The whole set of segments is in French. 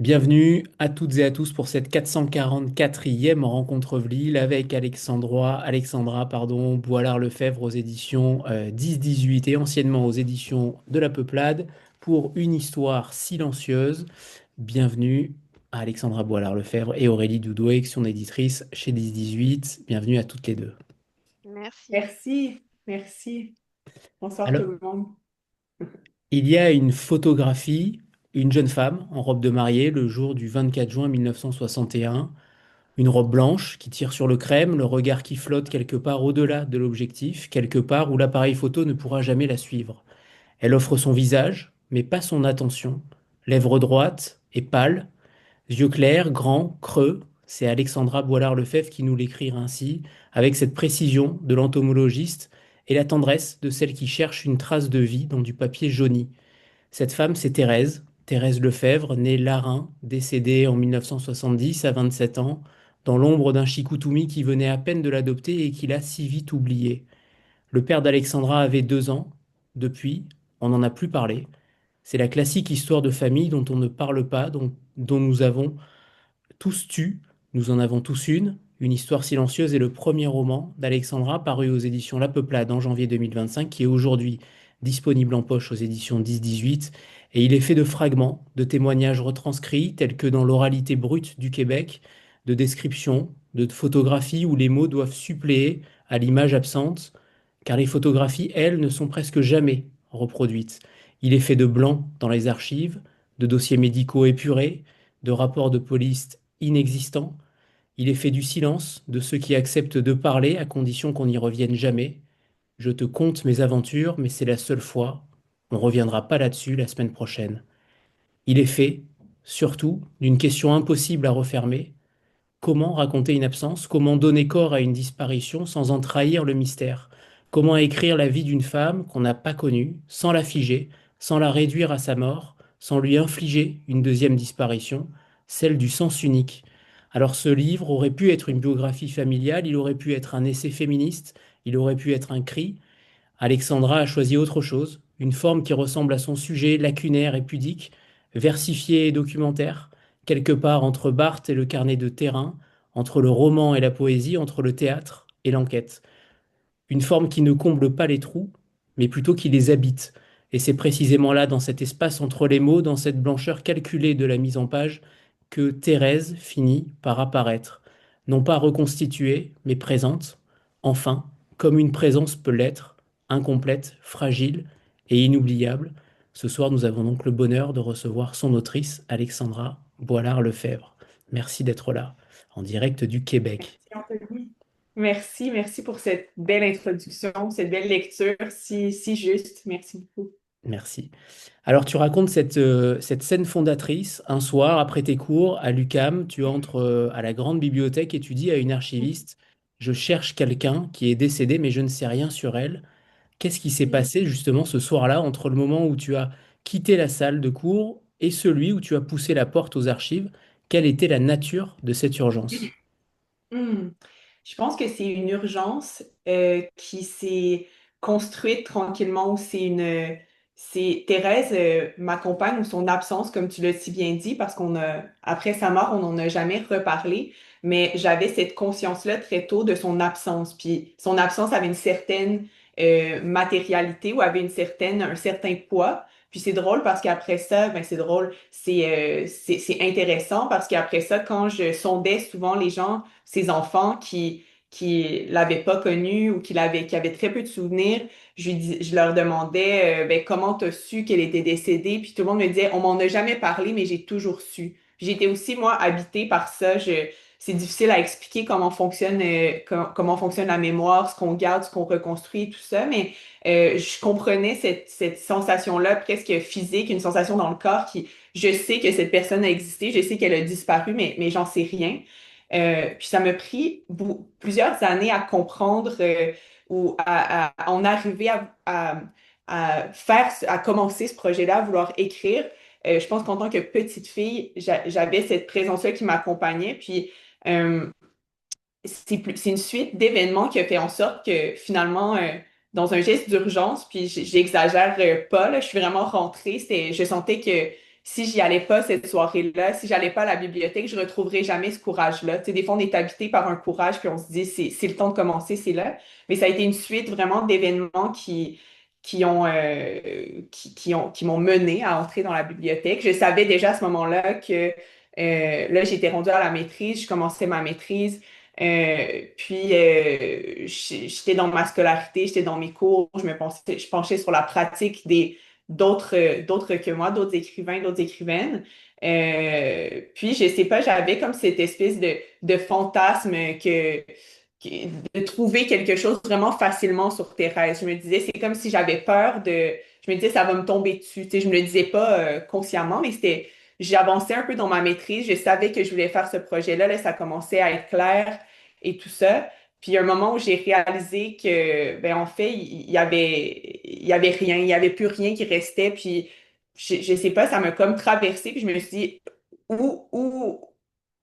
Bienvenue à toutes et à tous pour cette 444e rencontre Vlil avec Alexandra Boilard-Lefebvre aux éditions 10-18 et anciennement aux éditions de La Peuplade pour une histoire silencieuse. Bienvenue à Alexandra Boilard-Lefebvre et Aurélie Doudoué, qui sont éditrices chez 10-18. Bienvenue à toutes les deux. Merci. Merci, merci. Bonsoir tout Alors, le monde. il y a une photographie, une jeune femme en robe de mariée le jour du 24 juin 1961. Une robe blanche qui tire sur le crème, le regard qui flotte quelque part au-delà de l'objectif, quelque part où l'appareil photo ne pourra jamais la suivre. Elle offre son visage, mais pas son attention. Lèvres droites et pâles, yeux clairs, grands, creux. C'est Alexandra Boilard-Lefebvre qui nous l'écrit ainsi, avec cette précision de l'entomologiste et la tendresse de celle qui cherche une trace de vie dans du papier jauni. Cette femme, c'est Thérèse, Thérèse Lefebvre, née Larin, décédée en 1970 à 27 ans, dans l'ombre d'un Chicoutimi qui venait à peine de l'adopter et qui l'a si vite oublié. Le père d'Alexandra avait 2 ans. Depuis, on n'en a plus parlé. C'est la classique histoire de famille dont on ne parle pas, dont nous avons tous tu, nous en avons tous une histoire silencieuse est le premier roman d'Alexandra paru aux éditions La Peuplade en janvier 2025, qui est aujourd'hui disponible en poche aux éditions 10-18, et il est fait de fragments, de témoignages retranscrits, tels que dans l'oralité brute du Québec, de descriptions, de photographies où les mots doivent suppléer à l'image absente, car les photographies, elles, ne sont presque jamais reproduites. Il est fait de blancs dans les archives, de dossiers médicaux épurés, de rapports de police inexistant. Il est fait du silence de ceux qui acceptent de parler à condition qu'on n'y revienne jamais. Je te conte mes aventures, mais c'est la seule fois. On reviendra pas là-dessus la semaine prochaine. Il est fait, surtout, d'une question impossible à refermer. Comment raconter une absence? Comment donner corps à une disparition sans en trahir le mystère? Comment écrire la vie d'une femme qu'on n'a pas connue, sans la figer, sans la réduire à sa mort, sans lui infliger une deuxième disparition, celle du sens unique? Alors ce livre aurait pu être une biographie familiale, il aurait pu être un essai féministe, il aurait pu être un cri. Alexandra a choisi autre chose, une forme qui ressemble à son sujet lacunaire et pudique, versifié et documentaire, quelque part entre Barthes et le carnet de terrain, entre le roman et la poésie, entre le théâtre et l'enquête. Une forme qui ne comble pas les trous, mais plutôt qui les habite. Et c'est précisément là, dans cet espace entre les mots, dans cette blancheur calculée de la mise en page, que Thérèse finit par apparaître, non pas reconstituée, mais présente, enfin, comme une présence peut l'être, incomplète, fragile et inoubliable. Ce soir, nous avons donc le bonheur de recevoir son autrice, Alexandra Boilard-Lefebvre. Merci d'être là, en direct du Québec. Merci, Anthony. Merci, merci pour cette belle introduction, cette belle lecture, si juste. Merci beaucoup. Merci. Alors, tu racontes cette scène fondatrice. Un soir, après tes cours à l'UQAM, tu entres à la grande bibliothèque et tu dis à une archiviste, je cherche quelqu'un qui est décédé, mais je ne sais rien sur elle. Qu'est-ce qui s'est passé justement ce soir-là entre le moment où tu as quitté la salle de cours et celui où tu as poussé la porte aux archives? Quelle était la nature de cette urgence? Hmm. Je pense que c'est une urgence qui s'est construite tranquillement, ou c'est Thérèse, ma compagne, ou son absence, comme tu l'as si bien dit, parce après sa mort, on n'en a jamais reparlé, mais j'avais cette conscience-là très tôt de son absence. Puis son absence avait une certaine matérialité ou avait un certain poids. Puis c'est drôle parce qu'après ça, ben c'est drôle, c'est intéressant parce qu'après ça, quand je sondais souvent les gens, ces enfants qui l'avaient pas connu ou qui avaient très peu de souvenirs, je leur demandais ben, comment t'as su qu'elle était décédée, puis tout le monde me disait on m'en a jamais parlé, mais j'ai toujours su. Puis j'étais aussi moi habitée par ça. C'est difficile à expliquer comment fonctionne la mémoire, ce qu'on garde, ce qu'on reconstruit, tout ça, mais je comprenais cette sensation-là presque physique, une sensation dans le corps qui, je sais que cette personne a existé, je sais qu'elle a disparu, mais j'en sais rien. Puis ça m'a pris plusieurs années à comprendre ou à en arriver à commencer ce projet-là, à vouloir écrire. Je pense qu'en tant que petite fille, j'avais cette présence-là qui m'accompagnait. Puis euh, c'est une suite d'événements qui a fait en sorte que finalement, dans un geste d'urgence, puis j'exagère pas, là, je suis vraiment rentrée. Je sentais que si j'y allais pas cette soirée-là, si j'allais pas à la bibliothèque, je retrouverais jamais ce courage-là. Tu sais, des fois, on est habité par un courage, puis on se dit, c'est le temps de commencer, c'est là. Mais ça a été une suite vraiment d'événements qui m'ont mené à entrer dans la bibliothèque. Je savais déjà à ce moment-là que là, j'étais rendue à la maîtrise, je commençais ma maîtrise. J'étais dans ma scolarité, j'étais dans mes cours, je penchais sur la pratique d'autres que moi, d'autres écrivains, d'autres écrivaines. Puis, je sais pas, j'avais comme cette espèce de fantasme de trouver quelque chose vraiment facilement sur Thérèse. Je me disais, c'est comme si j'avais peur de... Je me disais, ça va me tomber dessus. Tu sais, je me le disais pas consciemment, mais c'était... J'avançais un peu dans ma maîtrise. Je savais que je voulais faire ce projet-là. Là, ça commençait à être clair et tout ça. Puis, il y a un moment où j'ai réalisé que, ben, en fait, il y avait rien. Il y avait plus rien qui restait. Puis, je sais pas, ça m'a comme traversé. Puis, je me suis dit, où, où,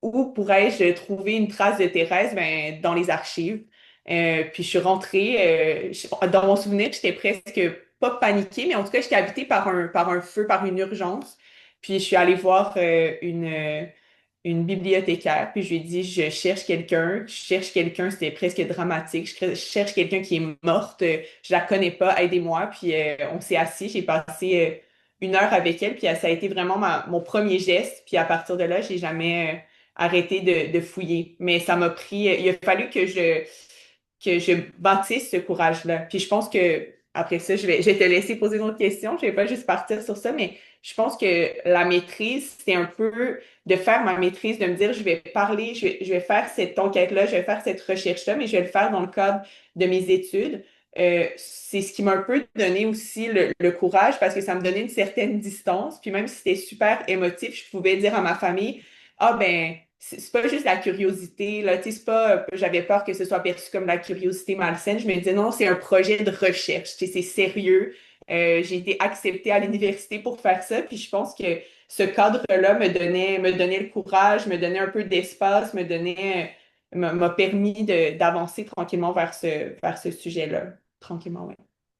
où pourrais-je trouver une trace de Thérèse? Ben, dans les archives. Puis je suis rentrée, dans mon souvenir, j'étais presque pas paniquée, mais en tout cas, j'étais habitée par un feu, par une urgence. Puis je suis allée voir une bibliothécaire, puis je lui ai dit, je cherche quelqu'un, c'était presque dramatique, je cherche quelqu'un qui est morte, je la connais pas, aidez-moi. Puis on s'est assis, j'ai passé une heure avec elle, puis ça a été vraiment mon premier geste. Puis à partir de là, j'ai jamais arrêté de fouiller. Mais ça m'a pris, il a fallu que je bâtisse ce courage-là. Puis je pense que après ça, je vais te laisser poser d'autres questions. Je vais pas juste partir sur ça, mais je pense que la maîtrise, c'est un peu de faire ma maîtrise, de me dire, je vais parler, je vais faire cette enquête-là, je vais faire cette recherche-là, mais je vais le faire dans le cadre de mes études. C'est ce qui m'a un peu donné aussi le courage parce que ça me donnait une certaine distance. Puis même si c'était super émotif, je pouvais dire à ma famille, ah ben, c'est pas juste la curiosité, là, tu sais, c'est pas, j'avais peur que ce soit perçu comme la curiosité malsaine. Je me disais, non, c'est un projet de recherche, tu sais, c'est sérieux. J'ai été acceptée à l'université pour faire ça, puis je pense que ce cadre-là me donnait le courage, me donnait un peu d'espace, m'a permis d'avancer tranquillement vers ce sujet-là. Tranquillement, oui.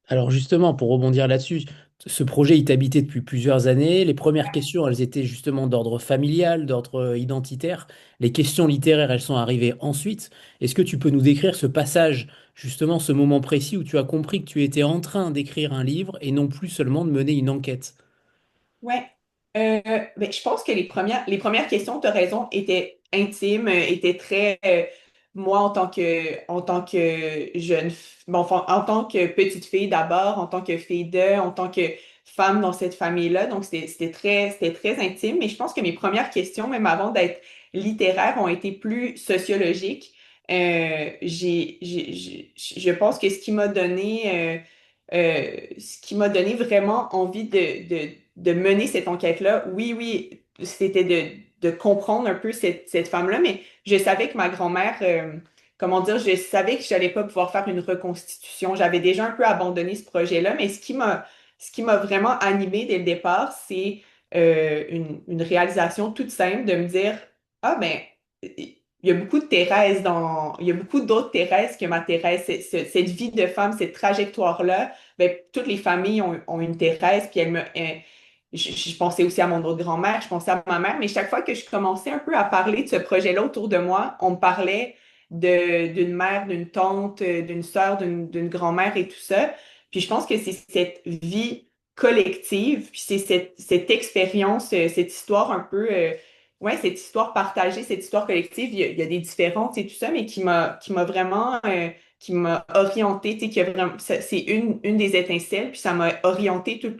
Alors justement, pour rebondir là-dessus, ce projet, il t'habitait depuis plusieurs années. Les premières questions, elles étaient justement d'ordre familial, d'ordre identitaire. Les questions littéraires, elles sont arrivées ensuite. Est-ce que tu peux nous décrire ce passage, justement, ce moment précis où tu as compris que tu étais en train d'écrire un livre et non plus seulement de mener une enquête? Ouais. Ben, je pense que les premières questions, tu as raison, étaient intimes, étaient très, moi, en tant que bon, enfin, en tant que petite fille d'abord, en tant que fille en tant que femme dans cette famille-là. Donc, c'était très intime. Mais je pense que mes premières questions, même avant d'être littéraires, ont été plus sociologiques. Je pense que ce qui m'a donné vraiment envie de mener cette enquête-là, oui, c'était de comprendre un peu cette femme-là, mais je savais que ma grand-mère, comment dire, je savais que je n'allais pas pouvoir faire une reconstitution. J'avais déjà un peu abandonné ce projet-là, mais ce qui m'a vraiment animée dès le départ, c'est une réalisation toute simple de me dire, ah ben, il y a beaucoup de Thérèse il y a beaucoup d'autres Thérèse que ma Thérèse. Cette vie de femme, cette trajectoire-là, ben, toutes les familles ont une Thérèse, puis je pensais aussi à mon autre grand-mère, je pensais à ma mère, mais chaque fois que je commençais un peu à parler de ce projet-là autour de moi, on me parlait d'une mère, d'une tante, d'une sœur, d'une grand-mère et tout ça. Puis je pense que c'est cette vie collective, puis c'est cette expérience, cette histoire un peu, ouais, cette histoire partagée, cette histoire collective, il y a des différences et tout ça, mais qui m'a vraiment, qui m'a orientée, tu sais, qui a vraiment, c'est une des étincelles, puis ça m'a orientée tout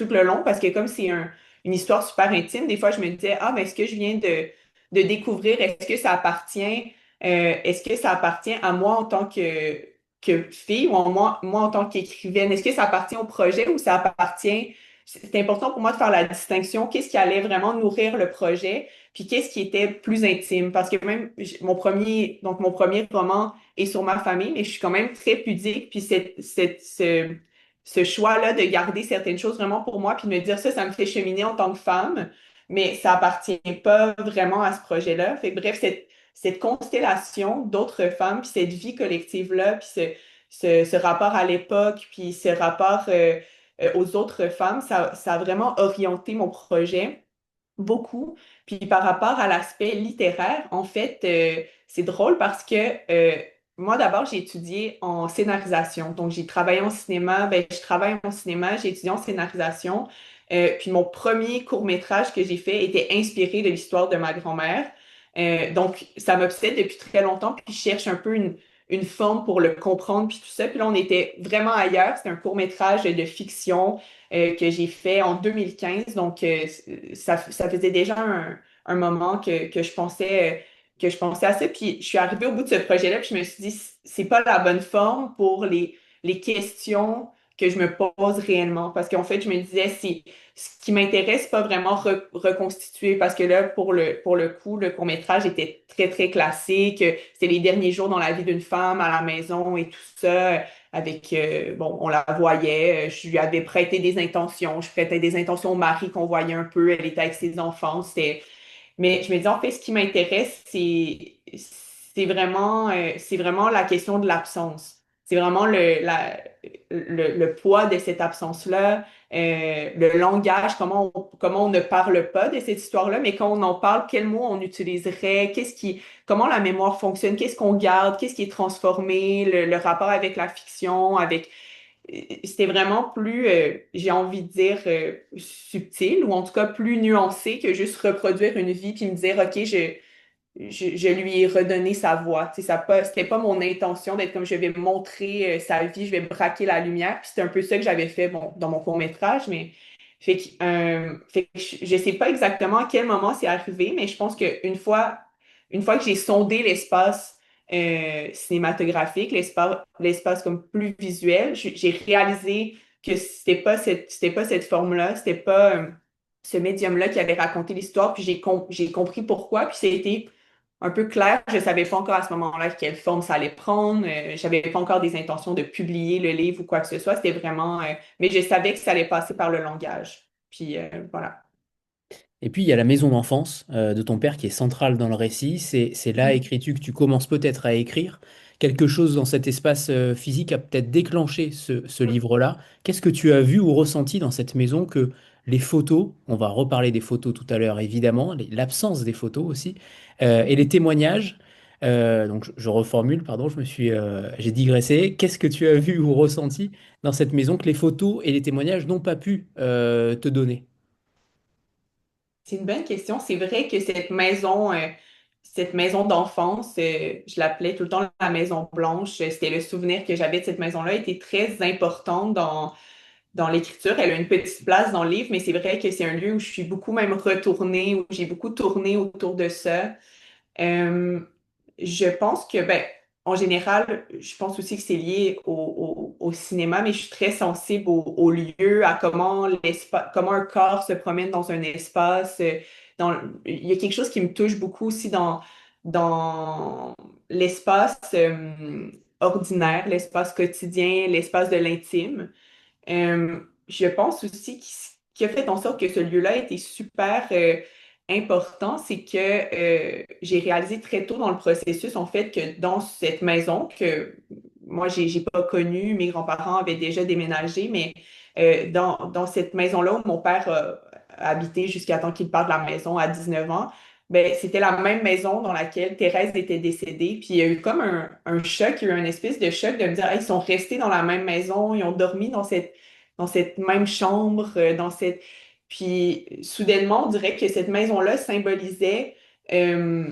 le long, parce que comme c'est une histoire super intime, des fois je me disais, ah, mais est-ce que je viens de découvrir, est-ce que ça appartient à moi en tant que fille ou moi en tant qu'écrivaine? Est-ce que ça appartient au projet ou ça appartient, c'est important pour moi de faire la distinction, qu'est-ce qui allait vraiment nourrir le projet, puis qu'est-ce qui était plus intime, parce que même mon premier roman est sur ma famille, mais je suis quand même très pudique, puis ce choix-là de garder certaines choses vraiment pour moi, puis de me dire ça me fait cheminer en tant que femme, mais ça appartient pas vraiment à ce projet-là. Fait que bref, cette constellation d'autres femmes, puis cette vie collective-là, puis ce rapport à l'époque, puis ce rapport aux autres femmes, ça a vraiment orienté mon projet. beaucoup. Puis par rapport à l'aspect littéraire, en fait, c'est drôle parce que moi, d'abord, j'ai étudié en scénarisation. Donc, j'ai travaillé en cinéma. Ben, je travaille en cinéma, j'ai étudié en scénarisation. Puis mon premier court-métrage que j'ai fait était inspiré de l'histoire de ma grand-mère. Donc, ça m'obsède depuis très longtemps. Puis je cherche un peu une forme pour le comprendre, puis tout ça. Puis là, on était vraiment ailleurs. C'était un court-métrage de fiction que j'ai fait en 2015. Donc, ça faisait déjà un moment que je pensais à ça. Puis, je suis arrivée au bout de ce projet-là, puis je me suis dit, c'est pas la bonne forme pour les questions que je me pose réellement. Parce qu'en fait, je me disais, ce qui m'intéresse, c'est pas vraiment reconstituer. Parce que là, pour le coup, le court-métrage était très, très classique. C'était les derniers jours dans la vie d'une femme à la maison et tout ça avec, bon, on la voyait, je lui avais prêté des intentions, je prêtais des intentions au mari qu'on voyait un peu, elle était avec ses enfants, c'était mais je me dis, en fait, ce qui m'intéresse, c'est vraiment la question de l'absence. C'est vraiment le poids de cette absence-là, le langage, comment on ne parle pas de cette histoire-là, mais quand on en parle, quels mots on utiliserait, comment la mémoire fonctionne, qu'est-ce qu'on garde, qu'est-ce qui est transformé, le rapport avec la fiction, avec c'était vraiment plus, j'ai envie de dire, subtil ou en tout cas plus nuancé que juste reproduire une vie puis me dire, OK, je lui ai redonné sa voix. Tu sais, c'était pas mon intention d'être comme je vais montrer sa vie, je vais braquer la lumière. Puis c'était un peu ça que j'avais fait bon, dans mon court-métrage, mais fait que je sais pas exactement à quel moment c'est arrivé, mais je pense une fois que j'ai sondé l'espace cinématographique, l'espace comme plus visuel, j'ai réalisé que c'était pas cette forme-là, c'était pas ce médium-là qui avait raconté l'histoire, puis j'ai compris pourquoi, puis c'était un peu clair. Je savais pas encore à ce moment-là quelle forme ça allait prendre. J'avais pas encore des intentions de publier le livre ou quoi que ce soit. C'était vraiment, mais je savais que ça allait passer par le langage. Puis voilà. Et puis, il y a la maison d'enfance de ton père qui est centrale dans le récit. C'est là, Mm. écris-tu, que tu commences peut-être à écrire. Quelque chose dans cet espace physique a peut-être déclenché ce livre-là. Qu'est-ce que tu as vu ou ressenti dans cette maison que les photos, on va reparler des photos tout à l'heure évidemment, l'absence des photos aussi, et les témoignages, donc je reformule, pardon, j'ai digressé. Qu'est-ce que tu as vu ou ressenti dans cette maison que les photos et les témoignages n'ont pas pu te donner? C'est une bonne question. C'est vrai que cette maison d'enfance, je l'appelais tout le temps la Maison Blanche. C'était le souvenir que j'avais de cette maison-là, était très importante dans l'écriture. Elle a une petite place dans le livre, mais c'est vrai que c'est un lieu où je suis beaucoup même retournée, où j'ai beaucoup tourné autour de ça. Euh, je pense que, ben, en général, je pense aussi que c'est lié au cinéma, mais je suis très sensible au lieu, à comment un corps se promène dans un espace. Il y a quelque chose qui me touche beaucoup aussi dans l'espace ordinaire, l'espace quotidien, l'espace de l'intime. Je pense aussi qui a fait en sorte que ce lieu-là était super important, c'est que j'ai réalisé très tôt dans le processus, en fait, que dans cette maison, que moi, j'ai pas connu, mes grands-parents avaient déjà déménagé, mais dans cette maison-là où mon père a habité jusqu'à temps qu'il parte de la maison à 19 ans, ben, c'était la même maison dans laquelle Thérèse était décédée. Puis il y a eu comme un choc, il y a eu une espèce de choc de me dire, Hey, ils sont restés dans la même maison, ils ont dormi dans cette même chambre, Puis soudainement, on dirait que cette maison-là symbolisait euh,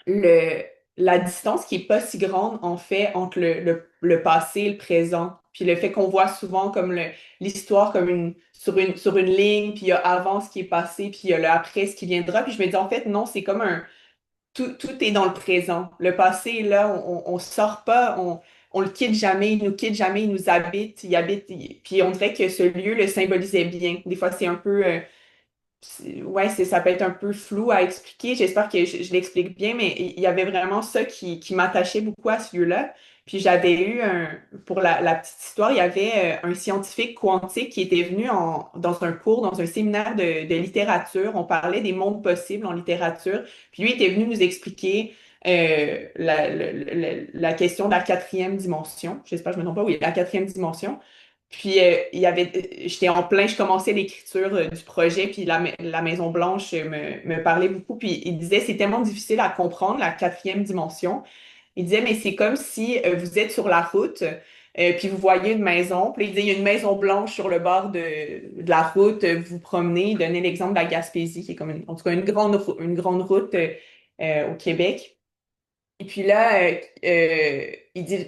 le... la distance qui est pas si grande, en fait, entre le passé et le présent. Puis le fait qu'on voit souvent comme l'histoire comme sur une ligne, puis il y a avant ce qui est passé, puis il y a le après ce qui viendra. Puis je me dis, en fait, non, c'est comme tout est dans le présent. Le passé, là, on sort pas, on le quitte jamais, il nous quitte jamais, il nous habite, puis on dirait que ce lieu le symbolisait bien. Des fois, c'est un peu, ouais, ça peut être un peu flou à expliquer. J'espère que je l'explique bien, mais il y avait vraiment ça qui m'attachait beaucoup à ce lieu-là. Puis j'avais eu pour la petite histoire, il y avait un scientifique quantique qui était venu dans un cours, dans un séminaire de littérature. On parlait des mondes possibles en littérature. Puis lui était venu nous expliquer la question de la quatrième dimension. J'espère que je me trompe pas. Oui, la quatrième dimension. Puis j'étais en plein, je commençais l'écriture du projet, puis la Maison Blanche me parlait beaucoup, puis il disait c'est tellement difficile à comprendre la quatrième dimension. Il disait mais c'est comme si vous êtes sur la route, puis vous voyez une maison, puis il disait il y a une maison blanche sur le bord de la route, vous vous promenez. Il donnait l'exemple de la Gaspésie, qui est comme en tout cas une grande route au Québec. Et puis là, il dit,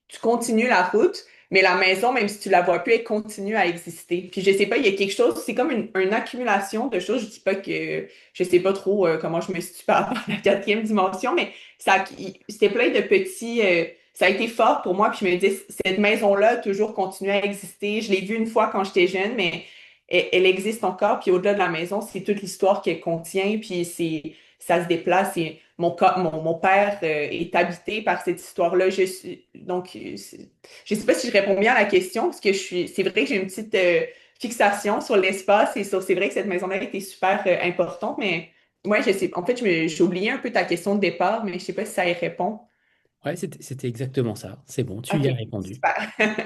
tu continues la route, mais la maison, même si tu la vois plus, elle continue à exister. Puis je sais pas, il y a quelque chose, c'est comme une accumulation de choses. Je dis pas que, je sais pas trop comment je me situe par rapport à la quatrième dimension, mais c'était plein de petits, ça a été fort pour moi. Puis je me dis, cette maison-là a toujours continué à exister. Je l'ai vue une fois quand j'étais jeune, mais elle existe encore. Puis au-delà de la maison, c'est toute l'histoire qu'elle contient. Puis ça se déplace. Et mon père est habité par cette histoire-là. Je sais pas si je réponds bien à la question, parce que c'est vrai que j'ai une petite fixation sur l'espace et c'est vrai que cette maison-là a été super importante, mais ouais, je sais, en fait, j'ai oublié un peu ta question de départ, mais je sais pas si ça y répond. Ouais, c'était exactement ça. C'est bon, tu y OK, as répondu. super,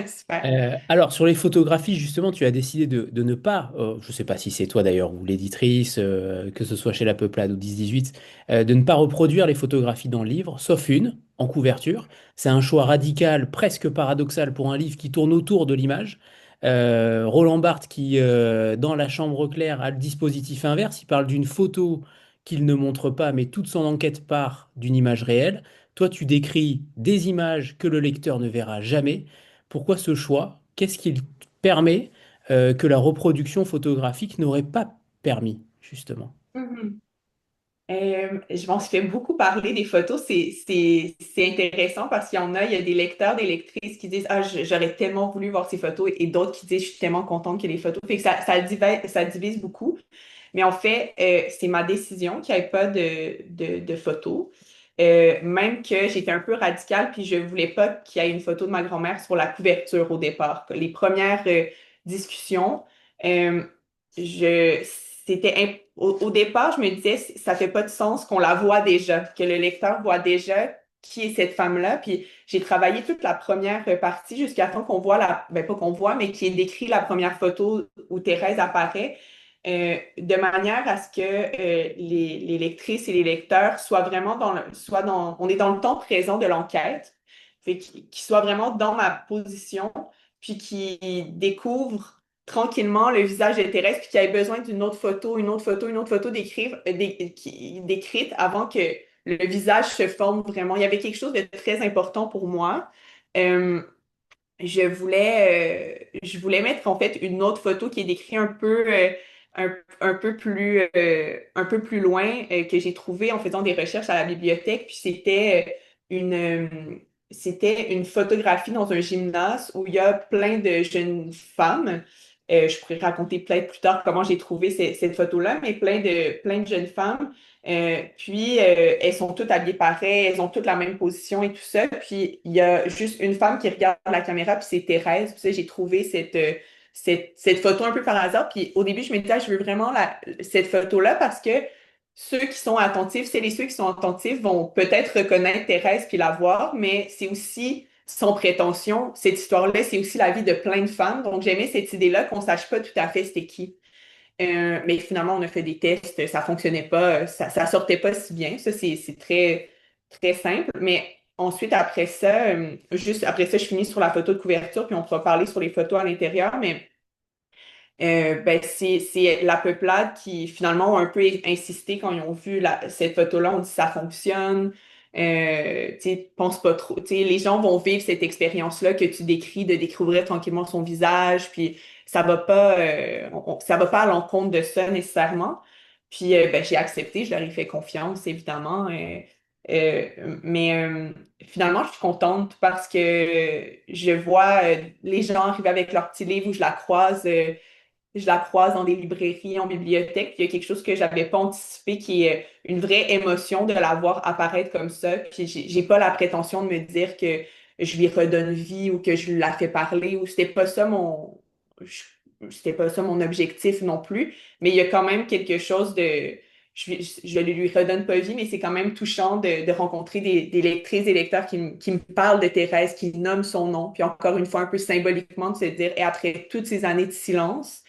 super. Alors, sur les photographies, justement, tu as décidé de ne pas, je ne sais pas si c'est toi d'ailleurs ou l'éditrice, que ce soit chez La Peuplade ou 10-18, de ne pas reproduire les photographies dans le livre, sauf une, en couverture. C'est un choix radical, presque paradoxal pour un livre qui tourne autour de l'image. Roland Barthes, qui, dans La Chambre claire, a le dispositif inverse. Il parle d'une photo qu'il ne montre pas, mais toute son enquête part d'une image réelle. Toi, tu décris des images que le lecteur ne verra jamais. Pourquoi ce choix? Qu'est-ce qu'il permet que la reproduction photographique n'aurait pas permis, justement? Mhm. Je m'en suis fait beaucoup parler des photos. C'est intéressant parce il y a des lecteurs, des lectrices qui disent, ah, j'aurais tellement voulu voir ces photos et d'autres qui disent, je suis tellement contente que les photos. Fait que ça divise beaucoup. Mais en fait, c'est ma décision qu'il n'y ait pas de photos. Même que j'étais un peu radicale, puis je voulais pas qu'il y ait une photo de ma grand-mère sur la couverture au départ. Les premières discussions, euh, je, au départ, je me disais, ça fait pas de sens qu'on la voit déjà, que le lecteur voit déjà qui est cette femme-là. Puis j'ai travaillé toute la première partie jusqu'à temps qu'on voit ben pas qu'on voit, mais qui est décrit la première photo où Thérèse apparaît de manière à ce que les lectrices et les lecteurs soient vraiment on est dans le temps présent de l'enquête, fait qu'ils soient vraiment dans ma position, puis qu'ils découvrent tranquillement le visage de Thérèse, puis qu'ils aient besoin d'une autre photo, une autre photo, une autre photo décrite avant que le visage se forme vraiment. Il y avait quelque chose de très important pour moi. Euh, je voulais mettre en fait une autre photo qui est décrite un peu plus loin que j'ai trouvé en faisant des recherches à la bibliothèque. Puis c'était une photographie dans un gymnase où il y a plein de jeunes femmes. Je pourrais raconter peut-être plus tard comment j'ai trouvé cette photo-là, mais plein de jeunes femmes puis, elles sont toutes habillées pareil, elles ont toutes la même position et tout ça. Puis, il y a juste une femme qui regarde la caméra, puis c'est Thérèse. Puis, ça, j'ai trouvé cette photo un peu par hasard. Puis, au début, je me disais, ah, je veux vraiment cette photo-là parce que ceux qui sont attentifs, celles et ceux qui sont attentifs vont peut-être reconnaître Thérèse puis la voir, mais c'est aussi sans prétention. Cette histoire-là, c'est aussi la vie de plein de femmes. Donc, j'aimais cette idée-là qu'on sache pas tout à fait c'était qui. Mais finalement, on a fait des tests, ça fonctionnait pas, ça sortait pas si bien. Ça, c'est très, très simple. Mais ensuite, après ça, juste après ça, je finis sur la photo de couverture, puis on pourra parler sur les photos à l'intérieur. Mais ben, c'est la peuplade qui finalement ont un peu insisté quand ils ont vu cette photo-là, on dit ça fonctionne. Tu sais, pense pas trop. Tu sais, les gens vont vivre cette expérience-là que tu décris de découvrir tranquillement son visage, puis ça va pas à l'encontre de ça nécessairement. Puis ben, j'ai accepté, je leur ai fait confiance, évidemment. Mais finalement, je suis contente parce que je vois les gens arriver avec leur petit livre où je la croise dans des librairies, en bibliothèque, puis il y a quelque chose que j'avais pas anticipé qui est une vraie émotion de la voir apparaître comme ça. Puis j'ai pas la prétention de me dire que je lui redonne vie ou que je la fais parler ou c'était pas ça mon objectif non plus. Mais il y a quand même quelque chose de je lui redonne pas vie, mais c'est quand même touchant de rencontrer des lectrices et lecteurs qui me parlent de Thérèse, qui nomment son nom, puis encore une fois, un peu symboliquement, de se dire, et après toutes ces années de silence,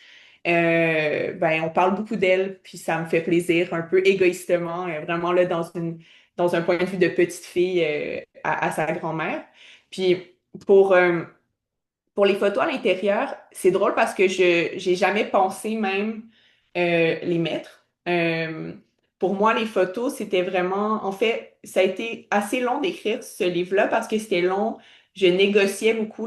ben, on parle beaucoup d'elle, puis ça me fait plaisir, un peu égoïstement, vraiment là, dans un point de vue de petite fille à sa grand-mère. Puis pour, euh, pour les photos à l'intérieur, c'est drôle parce que je j'ai jamais pensé même les mettre. Pour moi, les photos, c'était vraiment... En fait, ça a été assez long d'écrire ce livre-là parce que c'était long. Je négociais beaucoup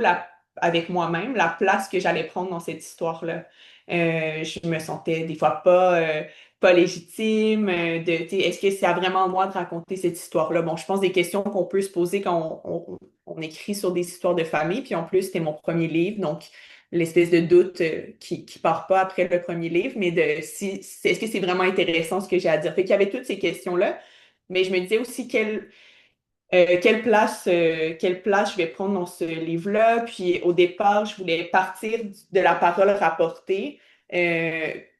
avec moi-même la place que j'allais prendre dans cette histoire-là. Je me sentais des fois pas légitime. Tu sais, est-ce que c'est à vraiment moi de raconter cette histoire-là? Bon, je pense des questions qu'on peut se poser quand on écrit sur des histoires de famille, puis en plus, c'était mon premier livre, donc l'espèce de doute qui part pas après le premier livre, mais est-ce que c'est vraiment intéressant ce que j'ai à dire? Fait qu'il y avait toutes ces questions-là, mais je me disais aussi quelle place je vais prendre dans ce livre-là. Puis au départ, je voulais partir de la parole rapportée,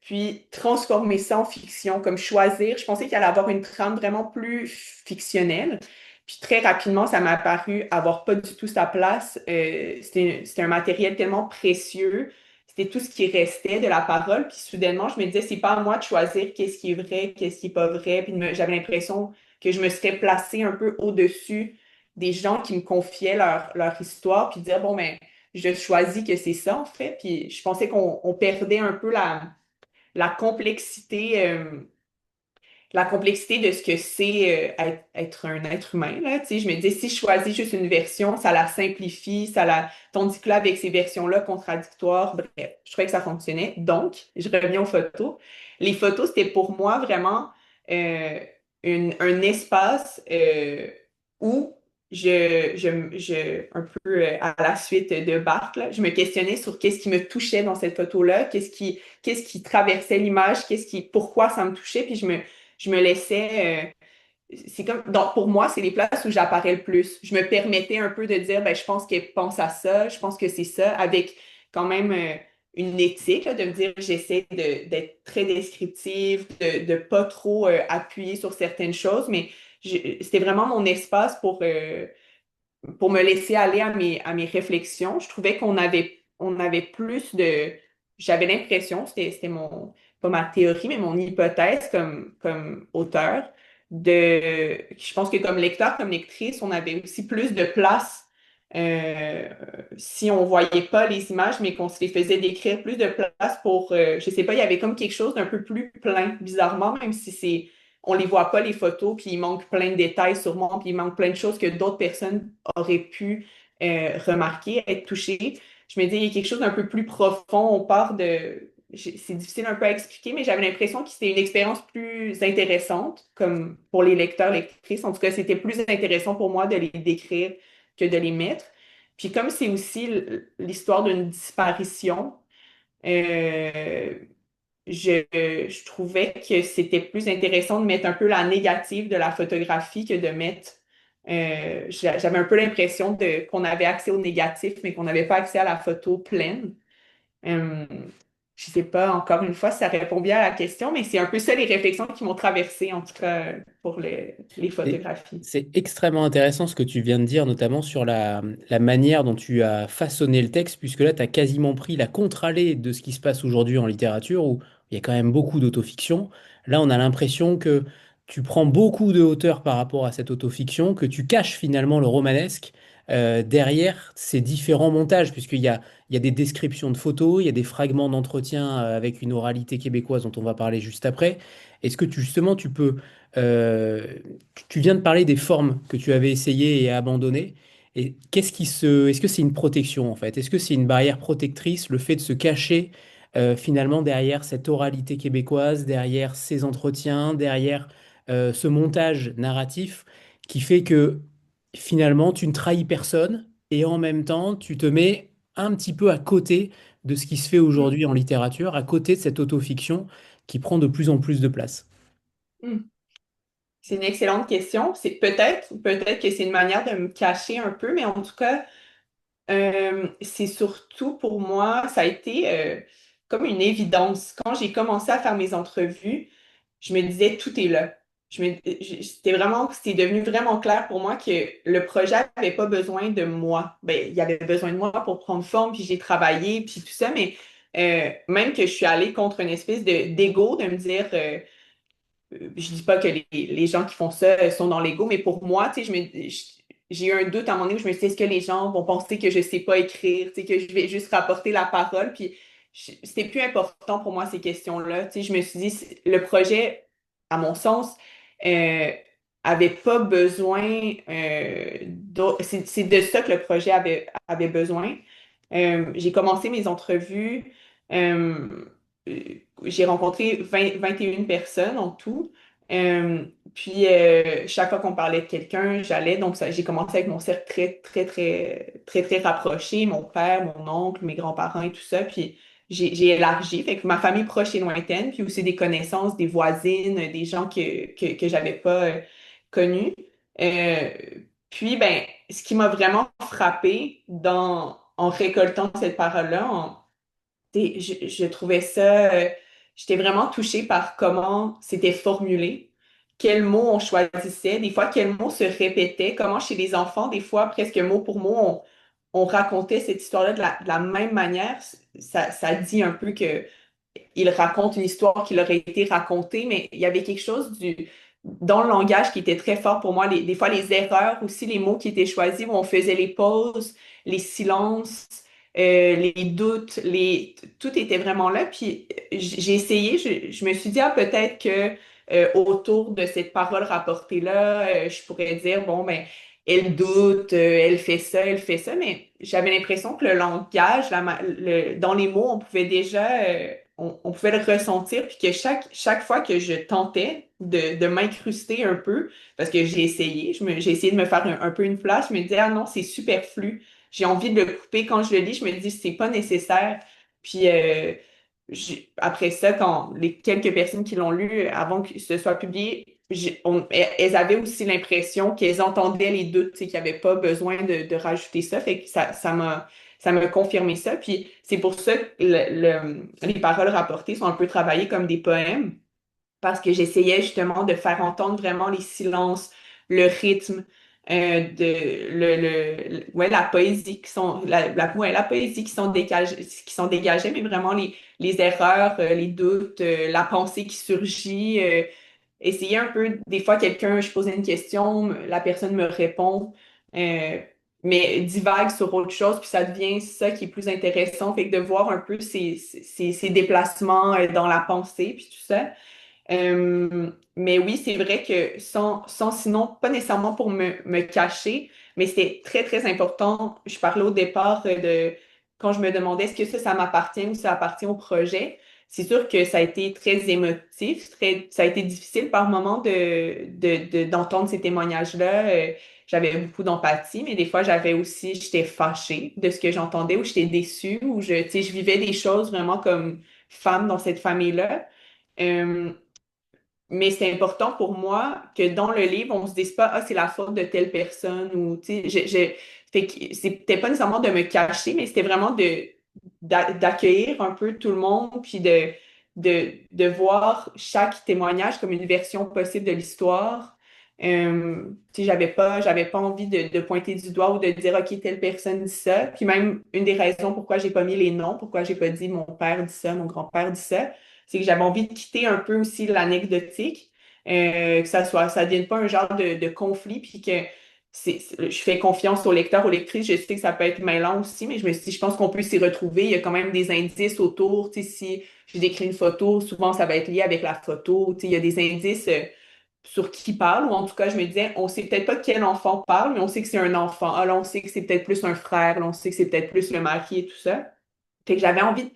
puis transformer ça en fiction, comme choisir. Je pensais qu'il allait avoir une trame vraiment plus fictionnelle. Puis très rapidement, ça m'a apparu avoir pas du tout sa place. C'était un matériel tellement précieux. C'était tout ce qui restait de la parole. Puis soudainement, je me disais, c'est pas à moi de choisir qu'est-ce qui est vrai, qu'est-ce qui est pas vrai. Puis j'avais l'impression que je me serais placée un peu au-dessus des gens qui me confiaient leur histoire, puis dire, bon, ben, je choisis que c'est ça, en fait. Puis je pensais qu'on perdait un peu la complexité, la complexité de ce que c'est être un être humain, là. Tu sais, je me disais, si je choisis juste une version, ça la simplifie, tandis que là, avec ces versions-là contradictoires, bref, je trouvais que ça fonctionnait. Donc, je reviens aux photos. Les photos, c'était pour moi vraiment euh, un espace où un peu à la suite de Barthes, là, je me questionnais sur qu'est-ce qui me touchait dans cette photo-là, qu'est-ce qui traversait l'image, pourquoi ça me touchait, puis je me laissais. C'est comme, donc pour moi, c'est les places où j'apparais le plus. Je me permettais un peu de dire, ben, je pense qu'elle pense à ça, je pense que c'est ça, avec quand même une éthique, là, de me dire, j'essaie d'être très descriptive, de pas trop appuyer sur certaines choses, mais c'était vraiment mon espace pour me laisser aller à mes réflexions. Je trouvais on avait plus de... J'avais l'impression, c'était pas ma théorie, mais mon hypothèse comme auteur, je pense que comme lecteur, comme lectrice, on avait aussi plus de place euh, si on voyait pas les images, mais qu'on se les faisait décrire, plus de place pour, je sais pas, il y avait comme quelque chose d'un peu plus plein, bizarrement, même si on les voit pas les photos, puis il manque plein de détails sûrement, puis il manque plein de choses que d'autres personnes auraient pu remarquer, être touchées. Je me dis, il y a quelque chose d'un peu plus profond. On part de... C'est difficile un peu à expliquer, mais j'avais l'impression que c'était une expérience plus intéressante, comme pour les lecteurs, lectrices. En tout cas, c'était plus intéressant pour moi de les décrire que de les mettre. Puis comme c'est aussi l'histoire d'une disparition, euh, je trouvais que c'était plus intéressant de mettre un peu la négative de la photographie que de mettre. J'avais un peu l'impression qu'on avait accès au négatif, mais qu'on n'avait pas accès à la photo pleine. Euh, je sais pas, encore une fois, si ça répond bien à la question, mais c'est un peu ça les réflexions qui m'ont traversée, en tout cas, pour les Et photographies. c'est extrêmement intéressant ce que tu viens de dire, notamment sur la manière dont tu as façonné le texte, puisque là, tu as quasiment pris la contre-allée de ce qui se passe aujourd'hui en littérature, où il y a quand même beaucoup d'autofiction. Là, on a l'impression que tu prends beaucoup de hauteur par rapport à cette autofiction, que tu caches finalement le romanesque derrière ces différents montages, puisqu'il y a des descriptions de photos, il y a des fragments d'entretien avec une oralité québécoise dont on va parler juste après. Est-ce que justement, tu peux... euh, tu viens de parler des formes que tu avais essayées et abandonnées. Et est-ce que c'est une protection en fait? Est-ce que c'est une barrière protectrice, le fait de se cacher finalement derrière cette oralité québécoise, derrière ces entretiens, derrière ce montage narratif qui fait que finalement tu ne trahis personne et en même temps tu te mets un petit peu à côté de ce qui se fait Mm, aujourd'hui en littérature, à côté de cette autofiction qui prend de plus en plus de place. mm. C'est une excellente question. C'est peut-être que c'est une manière de me cacher un peu, mais en tout cas, c'est surtout pour moi, ça a été comme une évidence. Quand j'ai commencé à faire mes entrevues, je me disais, tout est là. C'était devenu vraiment clair pour moi que le projet avait pas besoin de moi. Ben, il avait besoin de moi pour prendre forme, puis j'ai travaillé, puis tout ça, mais même que je suis allée contre une espèce de d'ego, de me dire, je dis pas que les gens qui font ça sont dans l'ego, mais pour moi, tu sais, j'ai eu un doute à un moment donné où je me suis dit, est-ce que les gens vont penser que je sais pas écrire, tu sais, que je vais juste rapporter la parole, puis c'était plus important pour moi ces questions-là. Tu sais, je me suis dit, le projet, à mon sens, euh, avait pas besoin, c'est de ça que le projet avait besoin. J'ai commencé mes entrevues. euh, j'ai rencontré 21 personnes en tout. Puis chaque fois qu'on parlait de quelqu'un, j'allais. Donc j'ai commencé avec mon cercle très rapproché, mon père, mon oncle, mes grands-parents et tout ça. Puis j'ai élargi. Fait que ma famille proche et lointaine, puis aussi des connaissances, des voisines, des gens que j'avais pas connus. Euh, puis ben, ce qui m'a vraiment frappé en récoltant cette parole-là, je trouvais ça, j'étais vraiment touchée par comment c'était formulé, quels mots on choisissait, des fois quels mots se répétaient, comment chez les enfants, des fois presque mot pour mot, on racontait cette histoire-là de la même manière. Ça dit un peu que il raconte une histoire qui leur a été racontée, mais il y avait quelque chose dans le langage qui était très fort pour moi. Des fois, les erreurs aussi, les mots qui étaient choisis, où on faisait les pauses, les silences, les doutes, tout était vraiment là. Puis j'ai essayé, je me suis dit, ah, peut-être que autour de cette parole rapportée-là, je pourrais dire, bon, ben, elle doute, elle fait ça, mais j'avais l'impression que le langage, dans les mots, on pouvait déjà, on pouvait le ressentir, puis que chaque fois que je tentais de m'incruster un peu, parce que j'ai essayé, j'ai essayé de me faire un peu une place, je me disais, ah non, c'est superflu, j'ai envie de le couper. Quand je le lis, je me dis, c'est pas nécessaire. Puis après ça, quand les quelques personnes qui l'ont lu avant que ce soit publié, elles avaient aussi l'impression qu'elles entendaient les doutes, tu sais, qu'il n'y avait pas besoin de rajouter ça. Fait que ça m'a confirmé ça. Puis c'est pour ça que les paroles rapportées sont un peu travaillées comme des poèmes, parce que j'essayais justement de faire entendre vraiment les silences, le rythme, ouais, la poésie ouais, la poésie qui sont dégagées, mais vraiment les erreurs, les doutes, la pensée qui surgit. Essayer un peu, des fois, je posais une question, la personne me répond, euh, mais divague sur autre chose, puis ça devient ça qui est plus intéressant. Fait que de voir un peu ces déplacements dans la pensée, puis tout ça. Mais oui, c'est vrai que sans sinon, pas nécessairement pour me cacher, mais c'était très important. Je parlais au départ quand je me demandais est-ce que ça m'appartient ou ça appartient au projet. C'est sûr que ça a été très émotif, ça a été difficile par moments d'entendre ces témoignages-là. J'avais beaucoup d'empathie, mais des fois, j'étais fâchée de ce que j'entendais ou j'étais déçue ou tu sais, je vivais des choses vraiment comme femme dans cette famille-là. Euh, mais c'est important pour moi que dans le livre, on se dise pas, ah, c'est la faute de telle personne ou, tu sais, fait que c'était pas nécessairement de me cacher, mais c'était vraiment d'accueillir un peu tout le monde, puis de voir chaque témoignage comme une version possible de l'histoire. Tu sais, j'avais pas envie de pointer du doigt ou de dire, OK, telle personne dit ça. Puis même, une des raisons pourquoi j'ai pas mis les noms, pourquoi j'ai pas dit mon père dit ça, mon grand-père dit ça, c'est que j'avais envie de quitter un peu aussi l'anecdotique, que ça devienne pas un genre de conflit, puis que je fais confiance au lecteur, aux lectrices, je sais que ça peut être mêlant aussi, mais je me suis dit, je pense qu'on peut s'y retrouver, il y a quand même des indices autour, tu sais, si je décris une photo, souvent ça va être lié avec la photo, tu sais, il y a des indices sur qui parle, ou en tout cas, je me disais, on sait peut-être pas de quel enfant parle, mais on sait que c'est un enfant, ah là, on sait que c'est peut-être plus un frère, là, on sait que c'est peut-être plus le mari et tout ça. Fait que j'avais envie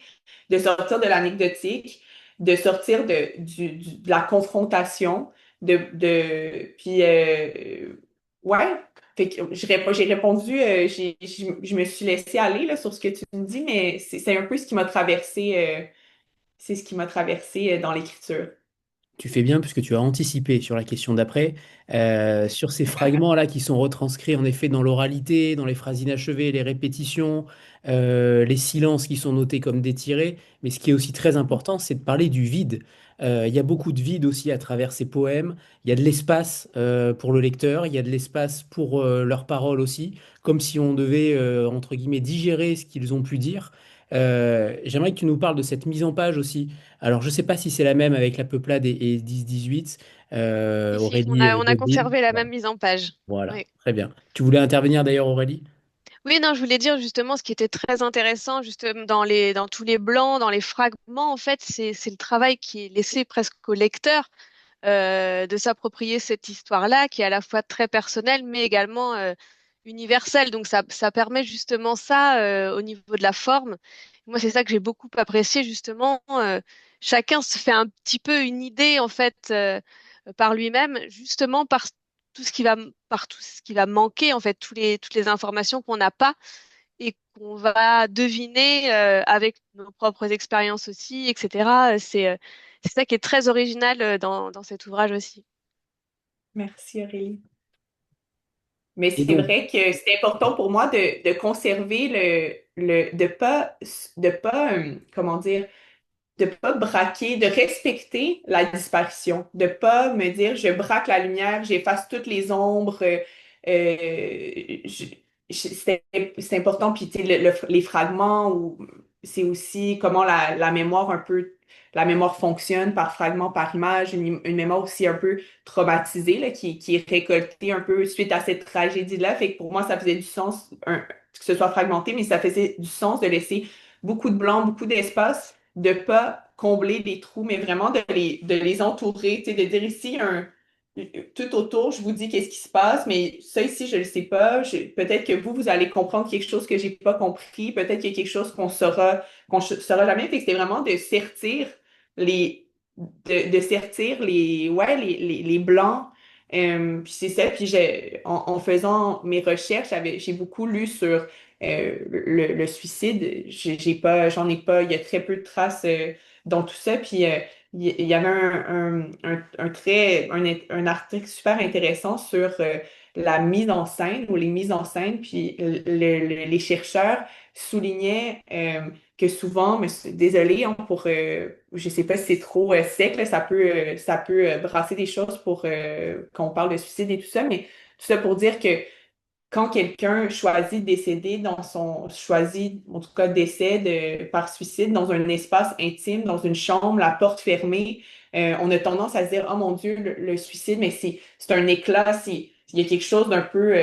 de sortir de l'anecdotique, de sortir de la confrontation, puis ouais. Fait que j'ai répondu, je me suis laissée aller là, sur ce que tu me dis, mais c'est un peu ce qui m'a traversé, c'est ce qui m'a traversé dans l'écriture. Tu fais bien puisque tu as anticipé sur la question d'après. Sur ces fragments-là qui sont retranscrits en effet dans l'oralité, dans les phrases inachevées, les répétitions, les silences qui sont notés comme détirés. Mais ce qui est aussi très important, c'est de parler du vide. Il y a beaucoup de vide aussi à travers ces poèmes. Il y a de l'espace pour le lecteur, il y a de l'espace pour leurs paroles aussi, comme si on devait, entre guillemets, digérer ce qu'ils ont pu dire. J'aimerais que tu nous parles de cette mise en page aussi. Alors, je ne sais pas si c'est la même avec la peuplade et 10-18, Ici, Aurélie on a Deville. conservé la Voilà, même mise en page. voilà, Oui. très bien. Tu voulais intervenir d'ailleurs, Aurélie? Oui, non, je voulais dire justement ce qui était très intéressant, justement dans tous les blancs, dans les fragments, en fait, c'est le travail qui est laissé presque au lecteur de s'approprier cette histoire-là, qui est à la fois très personnelle, mais également universelle. Donc ça permet justement ça au niveau de la forme. Moi, c'est ça que j'ai beaucoup apprécié justement. Chacun se fait un petit peu une idée en fait par lui-même, justement tout ce qui va par tout ce qui va manquer en fait, toutes les informations qu'on n'a pas et qu'on va deviner avec nos propres expériences aussi, etc. C'est ça qui est très original dans cet ouvrage aussi. Merci, Aurélie. Mais Et c'est donc, vrai que c'est important pour moi de conserver de pas, comment dire, de pas braquer, de respecter la disparition, de pas me dire je braque la lumière, j'efface toutes les ombres. C'est important, puis tu sais, les fragments, ou c'est aussi comment la mémoire un peu, la mémoire fonctionne par fragment, par image, une mémoire aussi un peu traumatisée, là, qui est récoltée un peu suite à cette tragédie-là. Fait que pour moi, ça faisait du sens, que ce soit fragmenté, mais ça faisait du sens de laisser beaucoup de blanc, beaucoup d'espace, de pas combler des trous, mais vraiment de les entourer, tu sais, de dire ici tout autour, je vous dis qu'est-ce qui se passe, mais ça ici, je le sais pas. Peut-être que vous allez comprendre quelque chose que j'ai pas compris. Peut-être qu'il y a quelque chose qu'on saura jamais. Fait que c'était vraiment de sertir de sertir les blancs. Puis c'est ça. Puis en faisant mes recherches, j'ai beaucoup lu sur le suicide. J'en ai pas, il y a très peu de traces dans tout ça. Puis il y avait un article super intéressant sur la mise en scène ou les mises en scène. Puis les chercheurs soulignaient que souvent, mais désolé je sais pas si c'est trop sec, là, ça peut brasser des choses pour qu'on parle de suicide et tout ça, mais tout ça pour dire que quand quelqu'un choisit de décéder choisit, en tout cas, par suicide dans un espace intime, dans une chambre, la porte fermée, on a tendance à se dire, oh mon Dieu, le suicide, mais c'est un éclat, il y a quelque chose d'un peu,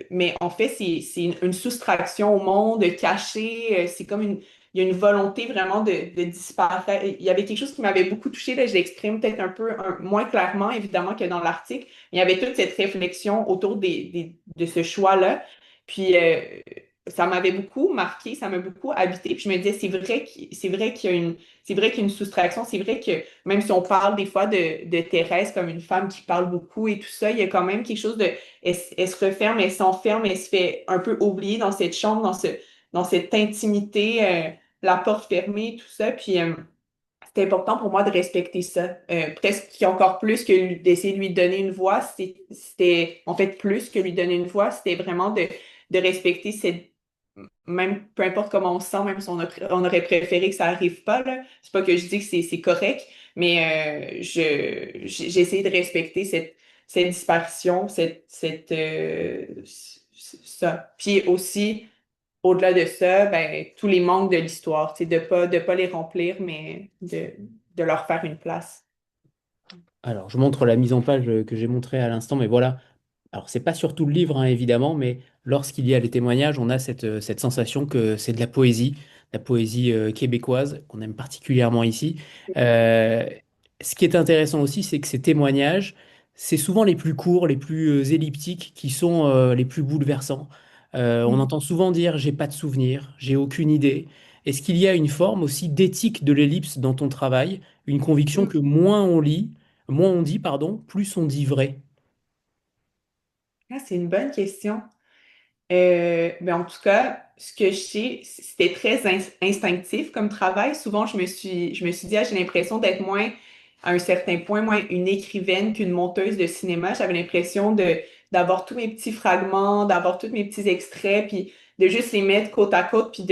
mais en fait, c'est une soustraction au monde, caché, c'est comme il y a une volonté vraiment de disparaître. Il y avait quelque chose qui m'avait beaucoup touchée, là, je l'exprime peut-être moins clairement, évidemment, que dans l'article. Il y avait toute cette réflexion autour de ce choix-là. Puis ça m'avait beaucoup marqué, ça m'a beaucoup habité. Puis je me disais, c'est vrai qu'il y a une soustraction, c'est vrai que même si on parle des fois de Thérèse comme une femme qui parle beaucoup et tout ça, il y a quand même quelque chose elle se referme, elle s'enferme, elle se fait un peu oublier dans cette chambre, dans cette intimité, la porte fermée, tout ça. Puis c'est important pour moi de respecter ça. Presque encore plus que d'essayer de lui donner une voix, c'était en fait plus que lui donner une voix, c'était vraiment de respecter même peu importe comment on se sent, même si on aurait préféré que ça arrive pas, là. C'est pas que je dis que c'est correct, mais j'ai essayé de respecter cette disparition, ça. Puis aussi, au-delà de ça, ben, tous les manques de l'histoire, c'est de pas les remplir, mais de leur faire une place. alors, je montre la mise en page que j'ai montrée à l'instant, mais voilà. Alors, c'est pas sur tout le livre, hein, évidemment, mais lorsqu'il y a les témoignages, on a cette sensation que c'est de la poésie québécoise, qu'on aime particulièrement ici. Euh, Ce qui est intéressant aussi, c'est que ces témoignages, c'est souvent les plus courts, les plus elliptiques, qui sont les plus bouleversants. On Mhm. entend souvent dire, j'ai pas de souvenir, j'ai aucune idée. Est-ce qu'il y a une forme aussi d'éthique de l'ellipse dans ton travail, une conviction Mm. que moins on dit, pardon, plus on dit vrai? Ah, c'est une bonne question. Ben, en tout cas, ce que je sais, c'était très instinctif comme travail. Souvent, je me suis dit, ah, j'ai l'impression d'être moins à un certain point, moins une écrivaine qu'une monteuse de cinéma. J'avais l'impression d'avoir tous mes petits fragments, d'avoir tous mes petits extraits, puis de juste les mettre côte à côte, puis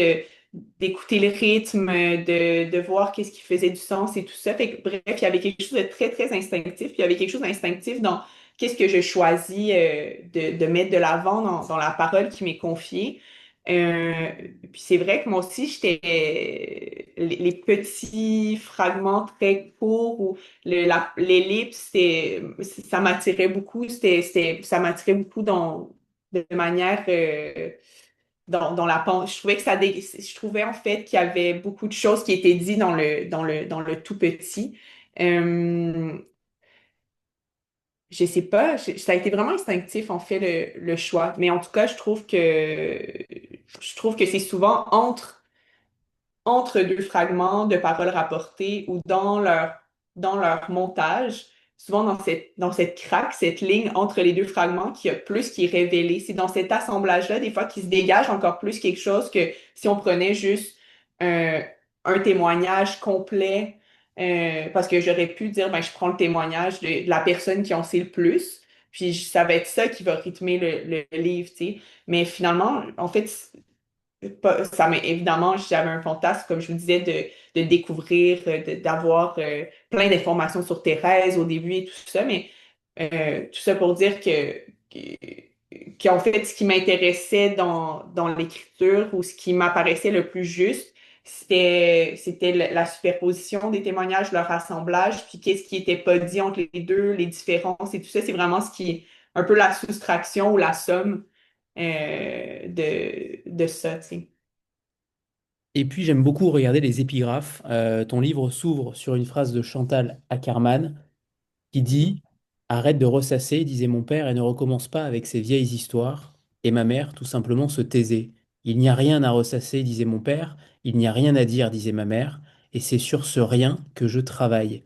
d'écouter le rythme, de voir qu'est-ce qui faisait du sens et tout ça. Fait que, bref, il y avait quelque chose de très, très instinctif, puis il y avait quelque chose d'instinctif dans qu'est-ce que je choisis de mettre de l'avant dans la parole qui m'est confiée. Euh, Puis c'est vrai que moi aussi, les petits fragments très courts ou l'ellipse, ça m'attirait beaucoup. Ça m'attirait beaucoup de manière dans la pensée. Je trouvais je trouvais en fait qu'il y avait beaucoup de choses qui étaient dites dans le tout petit. Euh, je sais pas, ça a été vraiment instinctif en fait le choix. Mais en tout cas, je trouve que c'est souvent entre deux fragments de paroles rapportées ou dans leur montage, souvent dans cette craque, cette ligne entre les deux fragments, qu'il y a plus qui est révélé. C'est dans cet assemblage-là, des fois, qui se dégage encore plus quelque chose que si on prenait juste un, un témoignage complet, parce que j'aurais pu dire, ben, je prends le témoignage de la personne qui en sait le plus. Puis ça va être ça qui va rythmer le livre, tu sais. Mais finalement, en fait, ça m'a évidemment, j'avais un fantasme, comme je vous disais, de découvrir, d'avoir plein d'informations sur Thérèse au début et tout ça, mais tout ça pour dire qu'en fait, ce qui m'intéressait dans l'écriture ou ce qui m'apparaissait le plus juste, c'était la superposition des témoignages, leur assemblage, puis qu'est-ce qui était pas dit entre les deux, les différences et tout ça, c'est vraiment ce qui est un peu la soustraction ou la somme de ça, tu sais. Et puis j'aime beaucoup regarder les épigraphes. Ton livre s'ouvre sur une phrase de Chantal Akerman qui dit: Arrête de ressasser, disait mon père, et ne recommence pas avec ces vieilles histoires. Et ma mère, tout simplement, se taisait. Il n'y a rien à ressasser, disait mon père, il n'y a rien à dire, disait ma mère, et c'est sur ce rien que je travaille.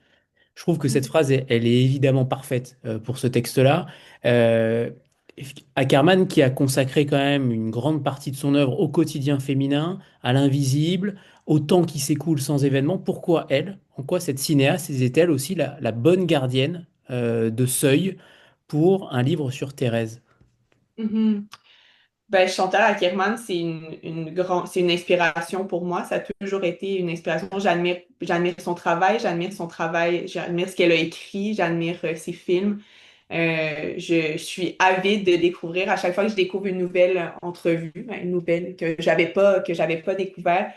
Je trouve que cette phrase, elle est évidemment parfaite pour ce texte-là. Euh, Ackerman qui a consacré quand même une grande partie de son œuvre au quotidien féminin, à l'invisible, au temps qui s'écoule sans événement. Pourquoi elle? En quoi cette cinéaste est-elle aussi la bonne gardienne de seuil pour un livre sur Thérèse? Mhm. Ben, Chantal Akerman, c'est une inspiration pour moi. Ça a toujours été une inspiration. J'admire son travail, j'admire ce qu'elle a écrit, j'admire ses films. Je suis avide de découvrir. À chaque fois que je découvre une nouvelle entrevue, ben, une nouvelle que j'avais pas découvert,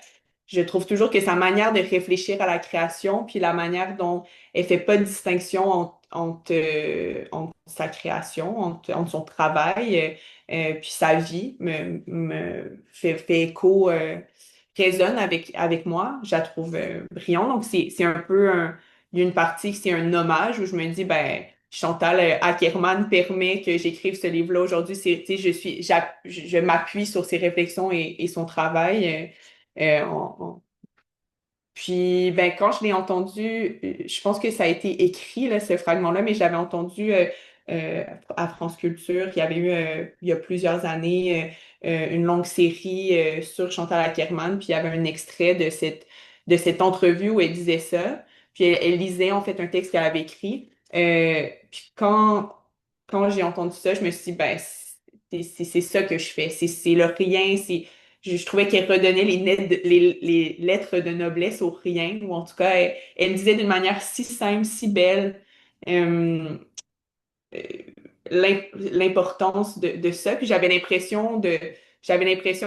je trouve toujours que sa manière de réfléchir à la création, puis la manière dont elle fait pas de distinction entre sa création, entre son travail, puis sa vie, me fait écho, résonne avec moi. Je la trouve brillante. Donc, c'est un peu il y a une partie que c'est un hommage où je me dis, ben, Chantal Akerman permet que j'écrive ce livre-là aujourd'hui. Tu sais, je m'appuie sur ses réflexions et son travail. Puis, ben, quand je l'ai entendu, je pense que ça a été écrit, là, ce fragment-là, mais je l'avais entendu euh, à France Culture. Il y avait eu, il y a plusieurs années, une longue série sur Chantal Akerman, puis il y avait un extrait de cette entrevue où elle disait ça. Puis elle lisait, en fait, un texte qu'elle avait écrit. Puis quand j'ai entendu ça, je me suis dit, ben, c'est ça que je fais. C'est le rien, je trouvais qu'elle redonnait les lettres de noblesse au rien, ou en tout cas, elle disait d'une manière si simple, si belle, euh, euh, l'importance de ça. Puis j'avais l'impression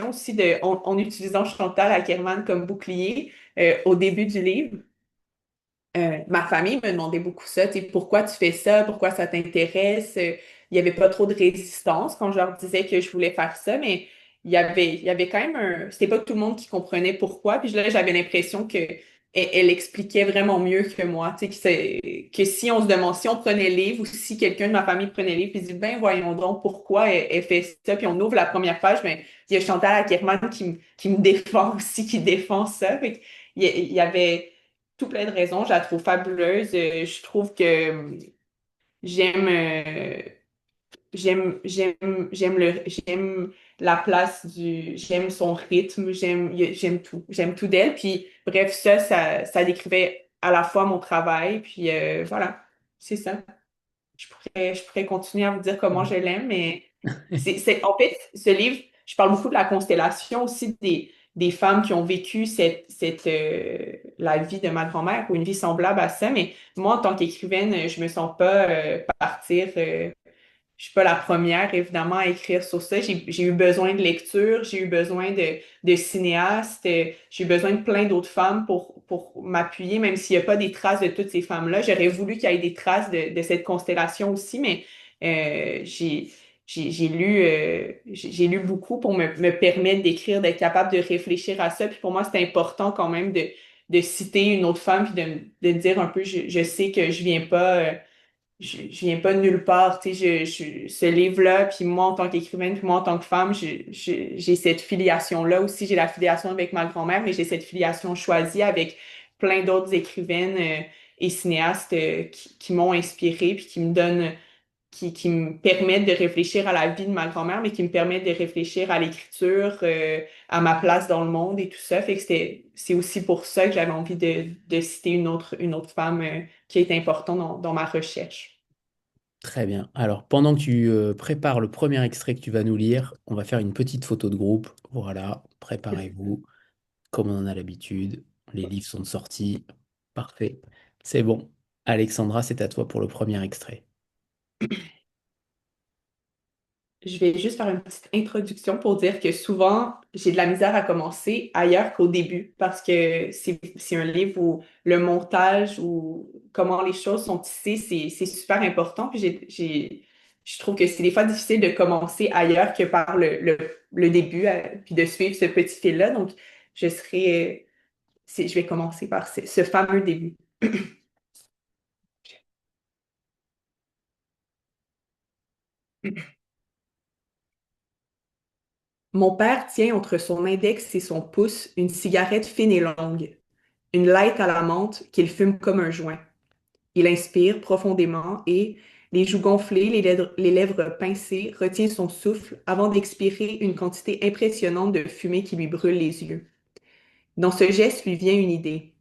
aussi en utilisant Chantal Akerman comme bouclier au début du livre. Ma famille me demandait beaucoup ça, tu sais, pourquoi tu fais ça, pourquoi ça t'intéresse. Il n'y avait pas trop de résistance quand je leur disais que je voulais faire ça, mais il y avait quand même c'était pas tout le monde qui comprenait pourquoi. Puis là, j'avais l'impression que elle expliquait vraiment mieux que moi, tu sais, que si on se demande, si on prenait le livre ou si quelqu'un de ma famille prenait le livre et dit, ben voyons donc pourquoi elle fait ça, puis on ouvre la première page, ben il y a Chantal Akerman qui me défend aussi, qui défend ça. Fait que il y avait tout plein de raisons. Je la trouve fabuleuse. Je trouve que j'aime j'aime la place j'aime son rythme, j'aime tout. J'aime tout d'elle. Puis bref, ça décrivait à la fois mon travail. Puis voilà, c'est ça. Je pourrais continuer à vous dire comment je l'aime, mais en fait, ce livre, je parle beaucoup de la constellation aussi des femmes qui ont vécu la vie de ma grand-mère ou une vie semblable à ça. Mais moi, en tant qu'écrivaine, je me sens pas partir. Je suis pas la première, évidemment, à écrire sur ça. J'ai eu besoin de lecture, j'ai eu besoin de cinéastes, j'ai eu besoin de plein d'autres femmes pour m'appuyer, même s'il n'y a pas des traces de toutes ces femmes-là. J'aurais voulu qu'il y ait des traces de cette constellation aussi, mais j'ai lu beaucoup pour me permettre d'écrire, d'être capable de réfléchir à ça. Puis pour moi, c'est important quand même de citer une autre femme, puis de me dire un peu, je sais que je viens pas de nulle part, tu sais, ce livre-là, puis moi en tant qu'écrivaine, puis moi en tant que femme, j'ai cette filiation-là aussi. J'ai la filiation avec ma grand-mère, mais j'ai cette filiation choisie avec plein d'autres écrivaines et cinéastes qui m'ont inspirée, puis qui me donnent, qui me permettent de réfléchir à la vie de ma grand-mère, mais qui me permettent de réfléchir à l'écriture, à ma place dans le monde et tout ça. Fait que c'est aussi pour ça que j'avais envie de citer une autre femme qui est importante dans ma recherche. Très bien. Alors, pendant que tu prépares le premier extrait que tu vas nous lire, on va faire une petite photo de groupe. Voilà, préparez-vous, comme on en a l'habitude. Les livres sont sortis. Parfait. C'est bon. Alexandra, c'est à toi pour le premier extrait. Je vais juste faire une petite introduction pour dire que souvent, j'ai de la misère à commencer ailleurs qu'au début parce que c'est un livre où le montage ou comment les choses sont tissées, c'est super important. Puis je trouve que c'est des fois difficile de commencer ailleurs que par le début, puis de suivre ce petit fil-là. Donc, je vais commencer par ce fameux début. Mon père tient entre son index et son pouce une cigarette fine et longue, une light à la menthe qu'il fume comme un joint. Il inspire profondément et, les joues gonflées, les lèvres pincées, retient son souffle avant d'expirer une quantité impressionnante de fumée qui lui brûle les yeux. Dans ce geste lui vient une idée.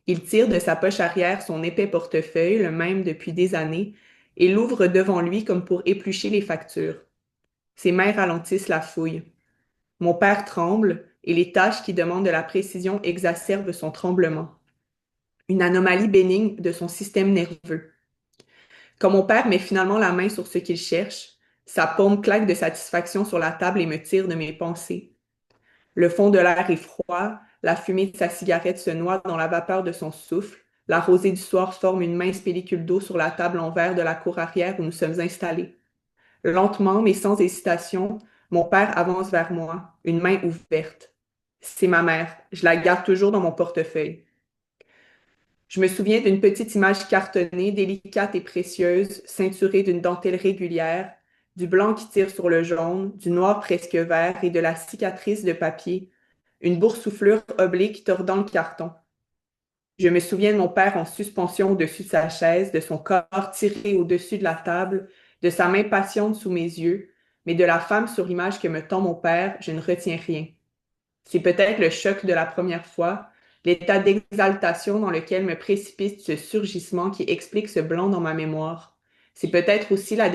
Il tire de sa poche arrière son épais portefeuille, le même depuis des années, et l'ouvre devant lui comme pour éplucher les factures. Ses mains ralentissent la fouille. Mon père tremble et les tâches qui demandent de la précision exacerbent son tremblement. Une anomalie bénigne de son système nerveux. Quand mon père met finalement la main sur ce qu'il cherche, sa paume claque de satisfaction sur la table et me tire de mes pensées. Le fond de l'air est froid, la fumée de sa cigarette se noie dans la vapeur de son souffle, la rosée du soir forme une mince pellicule d'eau sur la table en verre de la cour arrière où nous sommes installés. Lentement, mais sans hésitation, mon père avance vers moi, une main ouverte. C'est ma mère. Je la garde toujours dans mon portefeuille. Je me souviens d'une petite image cartonnée, délicate et précieuse, ceinturée d'une dentelle régulière, du blanc qui tire sur le jaune, du noir presque vert et de la cicatrice de papier, une boursouflure oblique tordant le carton. Je me souviens de mon père en suspension au-dessus de sa chaise, de son corps tiré au-dessus de la table, de sa main patiente sous mes yeux, mais de la femme sur l'image que me tend mon père, je ne retiens rien. C'est peut-être le choc de la première fois, l'état d'exaltation dans lequel me précipite ce surgissement qui explique ce blanc dans ma mémoire. C'est peut-être aussi la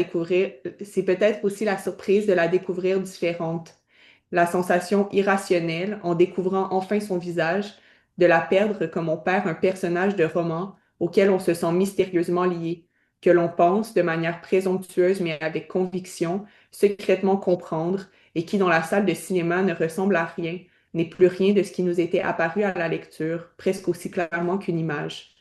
surprise de la découvrir différente, la sensation irrationnelle en découvrant enfin son visage, de la perdre comme on perd un personnage de roman auquel on se sent mystérieusement lié, que l'on pense de manière présomptueuse mais avec conviction, secrètement comprendre, et qui dans la salle de cinéma ne ressemble à rien, n'est plus rien de ce qui nous était apparu à la lecture, presque aussi clairement qu'une image.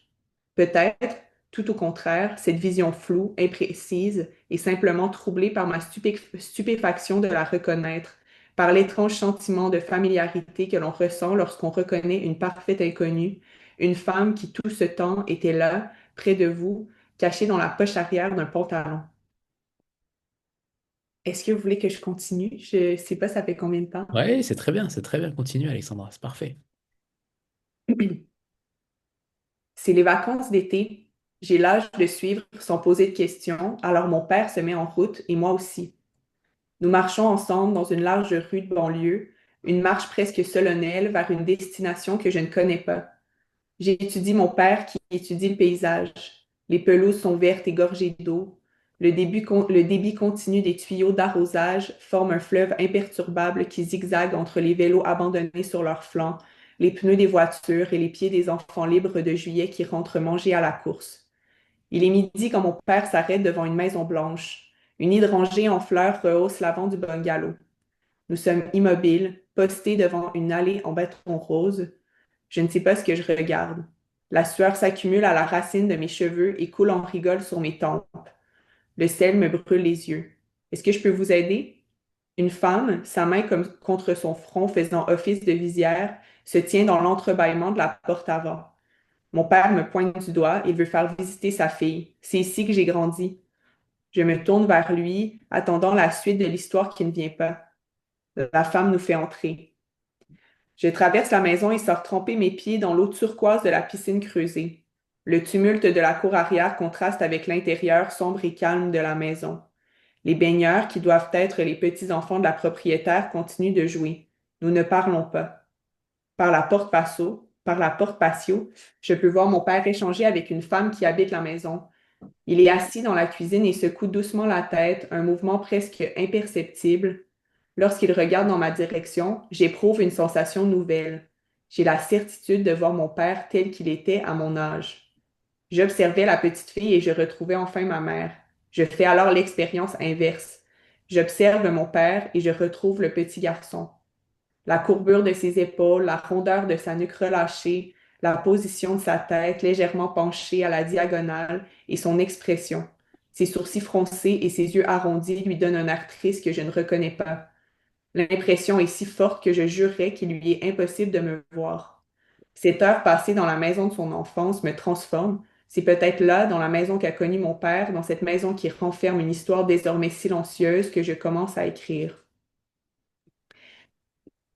Peut-être, tout au contraire, cette vision floue, imprécise, est simplement troublée par ma stupéfaction de la reconnaître, par l'étrange sentiment de familiarité que l'on ressent lorsqu'on reconnaît une parfaite inconnue, une femme qui tout ce temps était là, près de vous, cachée dans la poche arrière d'un pantalon. Est-ce que vous voulez que je continue? Je sais pas, ça fait combien de temps? Ouais, c'est très bien, c'est très bien. Continue, Alexandra, c'est parfait. C'est les vacances d'été. J'ai l'âge de suivre sans poser de questions, alors mon père se met en route et moi aussi. Nous marchons ensemble dans une large rue de banlieue, une marche presque solennelle vers une destination que je ne connais pas. J'étudie mon père qui étudie le paysage. Les pelouses sont vertes et gorgées d'eau. Le débit continu des tuyaux d'arrosage forme un fleuve imperturbable qui zigzague entre les vélos abandonnés sur leurs flancs, les pneus des voitures et les pieds des enfants libres de juillet qui rentrent manger à la course. Il est midi quand mon père s'arrête devant une maison blanche. Une hydrangée en fleurs rehausse l'avant du bungalow. Nous sommes immobiles, postés devant une allée en bâton rose. Je ne sais pas ce que je regarde. La sueur s'accumule à la racine de mes cheveux et coule en rigole sur mes tempes. Le sel me brûle les yeux. Est-ce que je peux vous aider? Une femme, sa main comme contre son front faisant office de visière, se tient dans l'entrebâillement de la porte avant. Mon père me pointe du doigt, il veut faire visiter sa fille. C'est ici que j'ai grandi. Je me tourne vers lui, attendant la suite de l'histoire qui ne vient pas. La femme nous fait entrer. Je traverse la maison et sors tremper mes pieds dans l'eau turquoise de la piscine creusée. Le tumulte de la cour arrière contraste avec l'intérieur sombre et calme de la maison. Les baigneurs, qui doivent être les petits-enfants de la propriétaire, continuent de jouer. Nous ne parlons pas. Par la porte patio, je peux voir mon père échanger avec une femme qui habite la maison. Il est assis dans la cuisine et secoue doucement la tête, un mouvement presque imperceptible. Lorsqu'il regarde dans ma direction, j'éprouve une sensation nouvelle. J'ai la certitude de voir mon père tel qu'il était à mon âge. J'observais la petite fille et je retrouvais enfin ma mère. Je fais alors l'expérience inverse. J'observe mon père et je retrouve le petit garçon. La courbure de ses épaules, la rondeur de sa nuque relâchée, la position de sa tête légèrement penchée à la diagonale et son expression. Ses sourcils froncés et ses yeux arrondis lui donnent un air triste que je ne reconnais pas. L'impression est si forte que je jurerais qu'il lui est impossible de me voir. Cette heure passée dans la maison de son enfance me transforme. C'est peut-être là, dans la maison qu'a connue mon père, dans cette maison qui renferme une histoire désormais silencieuse que je commence à écrire.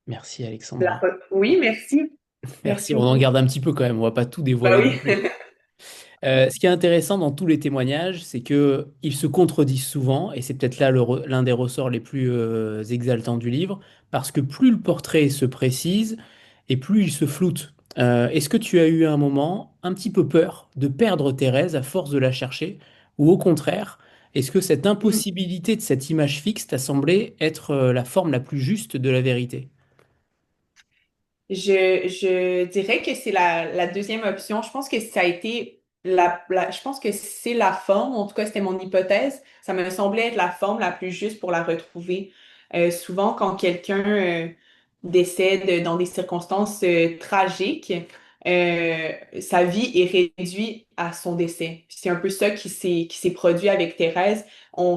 Merci Alexandra. Oui, merci. Merci, Merci on en beaucoup. garde un petit peu quand même, on va pas tout Bah dévoiler non oui. plus. Ce qui est intéressant dans tous les témoignages, c'est que ils se contredisent souvent, et c'est peut-être là l'un des ressorts les plus exaltants du livre, parce que plus le portrait se précise, et plus il se floute. Est-ce que tu as eu un moment un petit peu peur de perdre Thérèse à force de la chercher, ou au contraire, est-ce que cette impossibilité de cette image fixe t'a semblé être la forme la plus juste de la vérité? Je dirais que c'est la deuxième option. Je pense que ça a été je pense que c'est la forme, en tout cas c'était mon hypothèse. Ça me semblait être la forme la plus juste pour la retrouver. Souvent, quand quelqu'un décède dans des circonstances tragiques, sa vie est réduite à son décès. C'est un peu ça qui s'est produit avec Thérèse.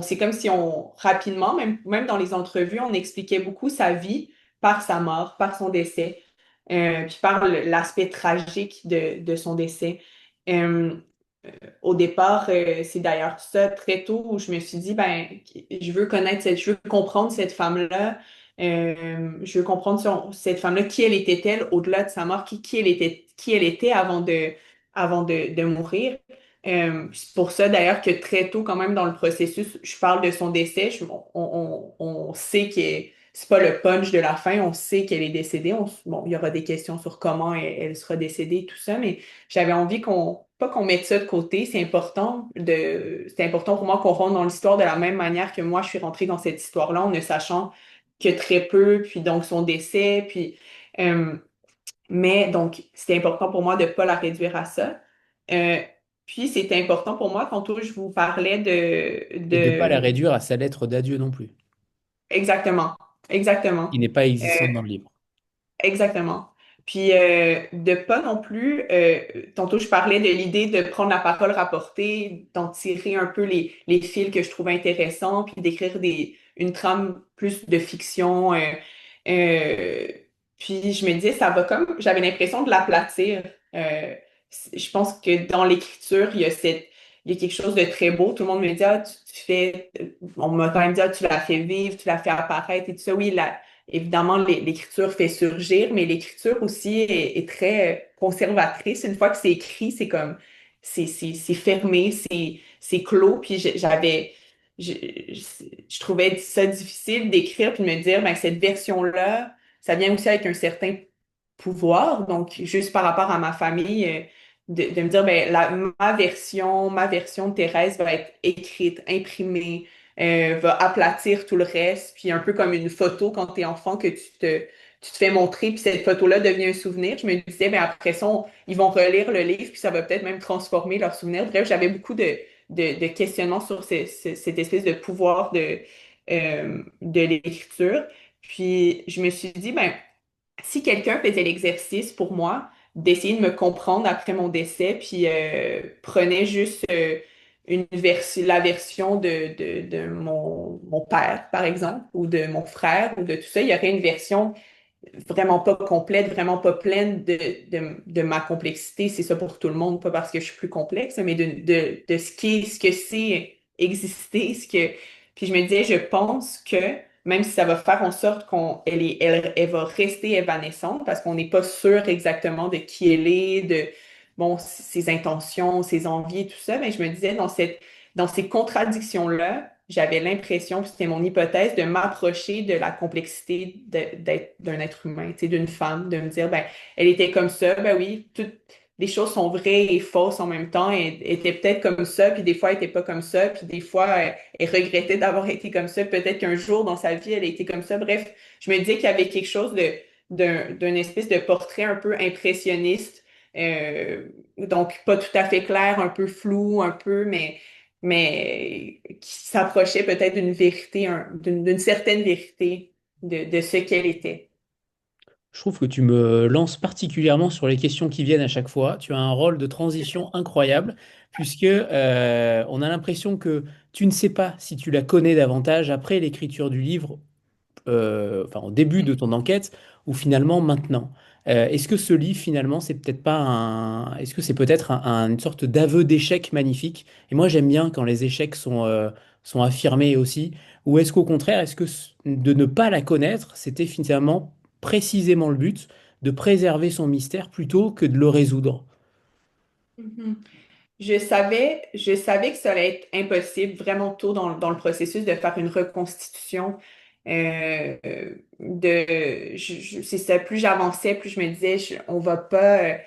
C'est comme si on rapidement, même dans les entrevues, on expliquait beaucoup sa vie par sa mort, par son décès, puis par l'aspect tragique de son décès. Euh, Au départ, c'est d'ailleurs ça très tôt où je me suis dit, ben, je veux comprendre cette femme-là. Je veux comprendre cette femme-là, qui elle était-elle au-delà de sa mort, qui elle était avant de mourir. C'est pour ça d'ailleurs que très tôt, quand même, dans le processus, je parle de son décès. On sait que c'est pas le punch de la fin, on sait qu'elle est décédée. Bon, il y aura des questions sur comment elle sera décédée, tout ça, mais j'avais envie pas qu'on mette ça de côté, c'est important pour moi qu'on rentre dans l'histoire de la même manière que moi je suis rentrée dans cette histoire-là en ne sachant que très peu, puis donc son décès, euh, mais donc c'était important pour moi de pas la réduire à ça. Euh, Puis c'était important pour moi quand je vous parlais Et de pas la réduire à sa lettre d'adieu non plus, exactement, qui exactement. n'est pas Euh, existante dans le livre. Exactement. Puis de pas non plus, tantôt je parlais de l'idée de prendre la parole rapportée, d'en tirer un peu les fils que je trouvais intéressants, puis d'écrire une trame plus de fiction. Euh, Puis je me disais, ça va comme, j'avais l'impression de l'aplatir. Je pense que dans l'écriture, il y a quelque chose de très beau. Tout le monde me dit, ah, on m'a quand même dit, ah, tu l'as fait vivre, tu l'as fait apparaître et tout ça. Oui, évidemment, l'écriture fait surgir, mais l'écriture aussi est très conservatrice. Une fois que c'est écrit, c'est comme, c'est fermé, c'est clos. Puis je, je trouvais ça difficile d'écrire puis de me dire, ben, cette version-là, ça vient aussi avec un certain pouvoir. Donc, juste par rapport à ma famille, de me dire, ben, ma version de Thérèse va être écrite, imprimée, va aplatir tout le reste, puis un peu comme une photo quand tu es enfant que tu te fais montrer, puis cette photo-là devient un souvenir. Je me disais, ben, après ça, ils vont relire le livre, puis ça va peut-être même transformer leur souvenir. Bref, j'avais beaucoup de questionnements sur cette espèce de pouvoir de l'écriture. Puis je me suis dit, ben, si quelqu'un faisait l'exercice pour moi d'essayer de me comprendre après mon décès, puis prenait juste la version de mon père, par exemple, ou de mon frère, ou de tout ça, il y aurait une version vraiment pas complète, vraiment pas pleine de ma complexité. C'est ça pour tout le monde, pas parce que je suis plus complexe, mais de ce que c'est exister, Puis je me disais, je pense que même si ça va faire en sorte elle va rester évanescente parce qu'on n'est pas sûr exactement de qui elle est, bon, ses intentions, ses envies et tout ça, mais je me disais, dans ces contradictions-là, j'avais l'impression, puis c'était mon hypothèse, de m'approcher de la complexité d'un être humain, tu sais, d'une femme, de me dire, ben, elle était comme ça, ben oui, toutes les choses sont vraies et fausses en même temps, elle était peut-être comme ça, puis des fois, elle était pas comme ça, puis des fois, elle regrettait d'avoir été comme ça, peut-être qu'un jour dans sa vie, elle a été comme ça. Bref, je me disais qu'il y avait quelque chose d'une espèce de portrait un peu impressionniste, donc pas tout à fait clair, un peu flou, un peu, mais qui s'approchait peut-être d'une vérité, d'une certaine vérité de ce qu'elle était. Je trouve que tu me lances particulièrement sur les questions qui viennent à chaque fois. Tu as un rôle de transition incroyable, puisque on a l'impression que tu ne sais pas si tu la connais davantage après l'écriture du livre, enfin, au début de ton enquête, ou finalement maintenant. Est-ce que ce livre, finalement, c'est peut-être pas un... Est-ce que c'est peut-être une sorte d'aveu d'échec magnifique? Et moi, j'aime bien quand les échecs sont affirmés aussi. Ou est-ce qu'au contraire, de ne pas la connaître, c'était finalement précisément le but, de préserver son mystère plutôt que de le résoudre? Mhm. Je savais que ça allait être impossible vraiment tôt dans le processus de faire une reconstitution. C'est ça, plus j'avançais, plus je me disais, on va pas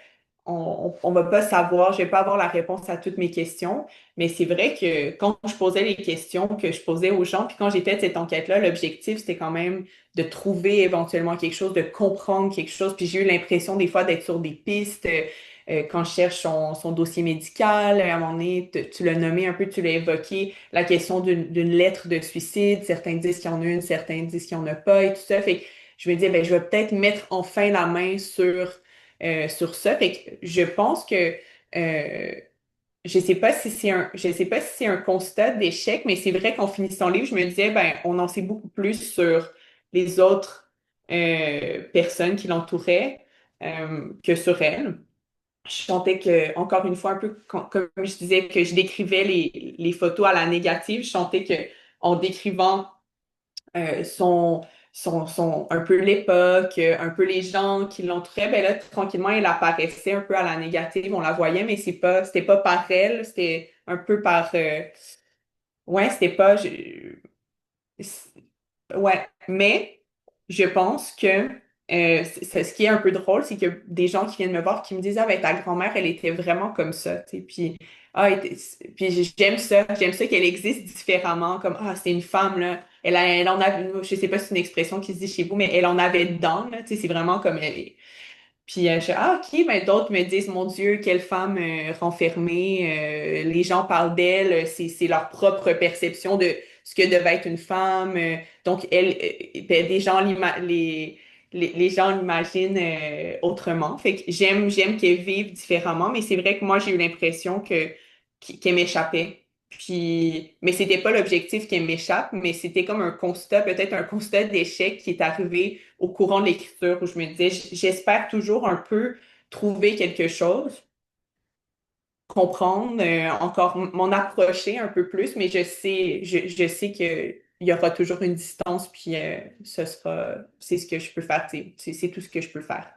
savoir, je vais pas avoir la réponse à toutes mes questions. Mais c'est vrai que quand je posais les questions que je posais aux gens, puis quand j'ai fait cette enquête-là, l'objectif, c'était quand même de trouver éventuellement quelque chose, de comprendre quelque chose. Puis j'ai eu l'impression des fois d'être sur des pistes. Quand je cherche son dossier médical, à un moment donné, tu l'as nommé un peu, tu l'as évoqué, la question d'une lettre de suicide. Certains disent qu'il y en a une, certains disent qu'il n'y en a pas et tout ça. Fait que je me dis, ben, je vais peut-être mettre enfin la main sur ça. Fait que je pense que euh, je sais pas si c'est un constat d'échec, mais c'est vrai qu'en finissant le livre, je me disais, ben, on en sait beaucoup plus sur les autres personnes qui l'entouraient que sur elle. Je sentais que, encore une fois, un peu comme je disais, que je décrivais les photos à la négative, je sentais que en décrivant son, un peu l'époque, un peu les gens qui l'entouraient, ben là, tranquillement, elle apparaissait un peu à la négative, on la voyait, mais c'était pas par elle, c'était un peu ouais, c'était pas, ouais, mais je pense que ce qui est un peu drôle, c'est que des gens qui viennent me voir qui me disent, ah ben ta grand-mère, elle était vraiment comme ça, tu sais, puis, puis j'aime ça qu'elle existe différemment, comme, ah, c'est une femme, là, elle en a, je sais pas si c'est une expression qui se dit chez vous, mais elle en avait dedans, là, tu sais, c'est vraiment comme elle est. Puis ok, mais d'autres me disent, mon Dieu, quelle femme renfermée, les gens parlent d'elle, c'est leur propre perception de ce que devait être une femme. Donc, ben, les gens l'imaginent autrement. Fait que j'aime qu'elle vive différemment, mais c'est vrai que moi, j'ai eu l'impression qu'elle m'échappait. Puis, mais c'était pas l'objectif qu'elle m'échappe, mais c'était comme un constat, peut-être un constat d'échec qui est arrivé au courant de l'écriture où je me disais, j'espère toujours un peu trouver quelque chose, comprendre, encore m'en approcher un peu plus, mais je sais qu'il y aura toujours une distance, puis c'est ce que je peux faire, tu sais, c'est tout ce que je peux faire.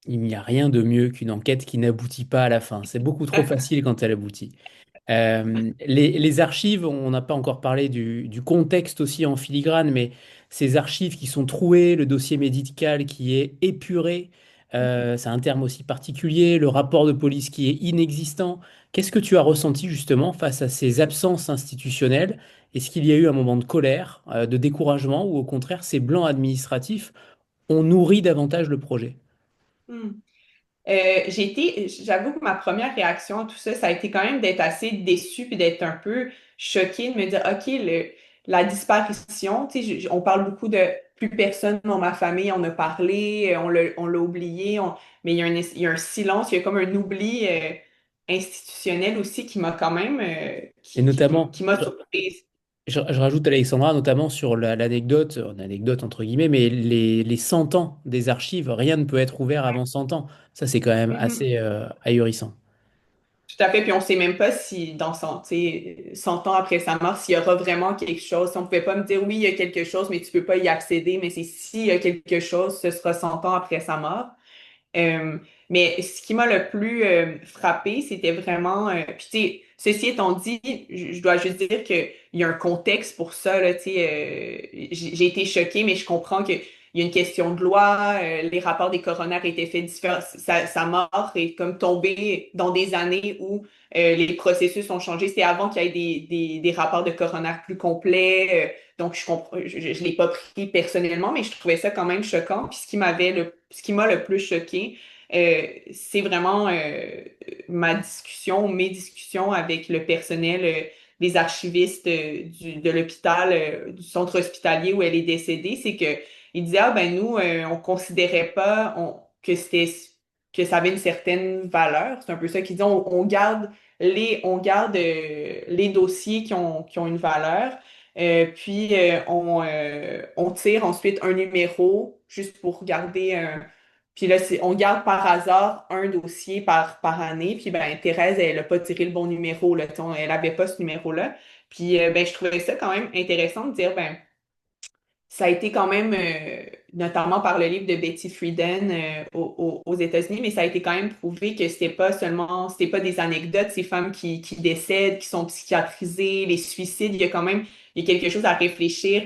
Il n'y a rien de mieux qu'une enquête qui n'aboutit pas à la fin. C'est beaucoup trop facile quand elle aboutit. Les archives, on n'a pas encore parlé du contexte aussi en filigrane, mais ces archives qui sont trouées, le dossier médical qui est épuré, C'est un terme aussi particulier, le rapport de police qui est inexistant. Qu'est-ce que tu as ressenti justement face à ces absences institutionnelles? Est-ce qu'il y a eu un moment de colère, de découragement, ou au contraire, ces blancs administratifs ont nourri davantage le projet? Hmm. J'avoue que ma première réaction à tout ça, ça a été quand même d'être assez déçue puis d'être un peu choquée, de me dire, OK, la disparition, tu sais, on parle beaucoup de plus personne dans ma famille en a parlé, on l'a oublié, mais il y a un silence, il y a comme un oubli institutionnel aussi qui m'a quand même, Et notamment, qui m'a surprise. je rajoute Alexandra, notamment sur l'anecdote, anecdote entre guillemets, mais les 100 ans des archives, rien ne peut être ouvert avant 100 ans. Ça, c'est quand même Mhm. assez ahurissant. Tout à fait, puis on sait même pas si dans 100, tu sais, 100 ans après sa mort, s'il y aura vraiment quelque chose. On pouvait pas me dire oui, il y a quelque chose, mais tu peux pas y accéder, mais c'est s'il y a quelque chose, ce sera 100 ans après sa mort. Euh, mais ce qui m'a le plus frappé, c'était vraiment. Puis, tu sais, ceci étant dit, je dois juste dire qu'il y a un contexte pour ça. Là, tu sais, j'ai été choquée, mais je comprends qu'il y a une question de loi. Les rapports des coronaires étaient faits différents. Sa mort est comme tombée dans des années où les processus ont changé. C'était avant qu'il y ait des rapports de coronaires plus complets. Donc, je comprends, je l'ai pas pris personnellement, mais je trouvais ça quand même choquant. Puis ce qui m'a le plus choqué, c'est vraiment mes discussions avec le personnel, les archivistes de l'hôpital, du centre hospitalier où elle est décédée. C'est que ils disaient, ah ben nous, on considérait pas que ça avait une certaine valeur. C'est un peu ça qu'ils disent. On garde les dossiers qui ont une valeur. Puis on tire ensuite un numéro juste pour garder un. Puis là, on garde par hasard un dossier par année. Puis ben, Thérèse, elle n'a pas tiré le bon numéro, là. Elle n'avait pas ce numéro-là. Puis ben, je trouvais ça quand même intéressant de dire, ben, ça a été quand même, notamment par le livre de Betty Friedan aux États-Unis, mais ça a été quand même prouvé que c'était pas des anecdotes, ces femmes qui décèdent, qui sont psychiatrisées, les suicides, il y a quelque chose à réfléchir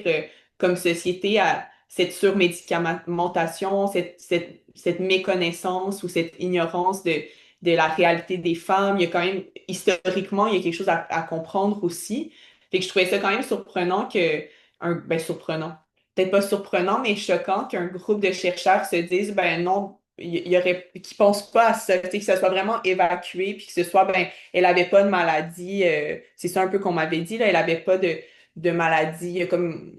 comme société à cette surmédicamentation, cette méconnaissance ou cette ignorance de la réalité des femmes. Il y a quand même, historiquement, il y a quelque chose à comprendre aussi. Fait que je trouvais ça quand même surprenant surprenant peut-être pas surprenant, mais choquant qu'un groupe de chercheurs se dise, ben non, qui pensent pas à ça, tu sais, que ça soit vraiment évacué, puis que ce soit, ben, elle avait pas de maladie, c'est ça un peu qu'on m'avait dit, là, elle avait pas de maladie, comme,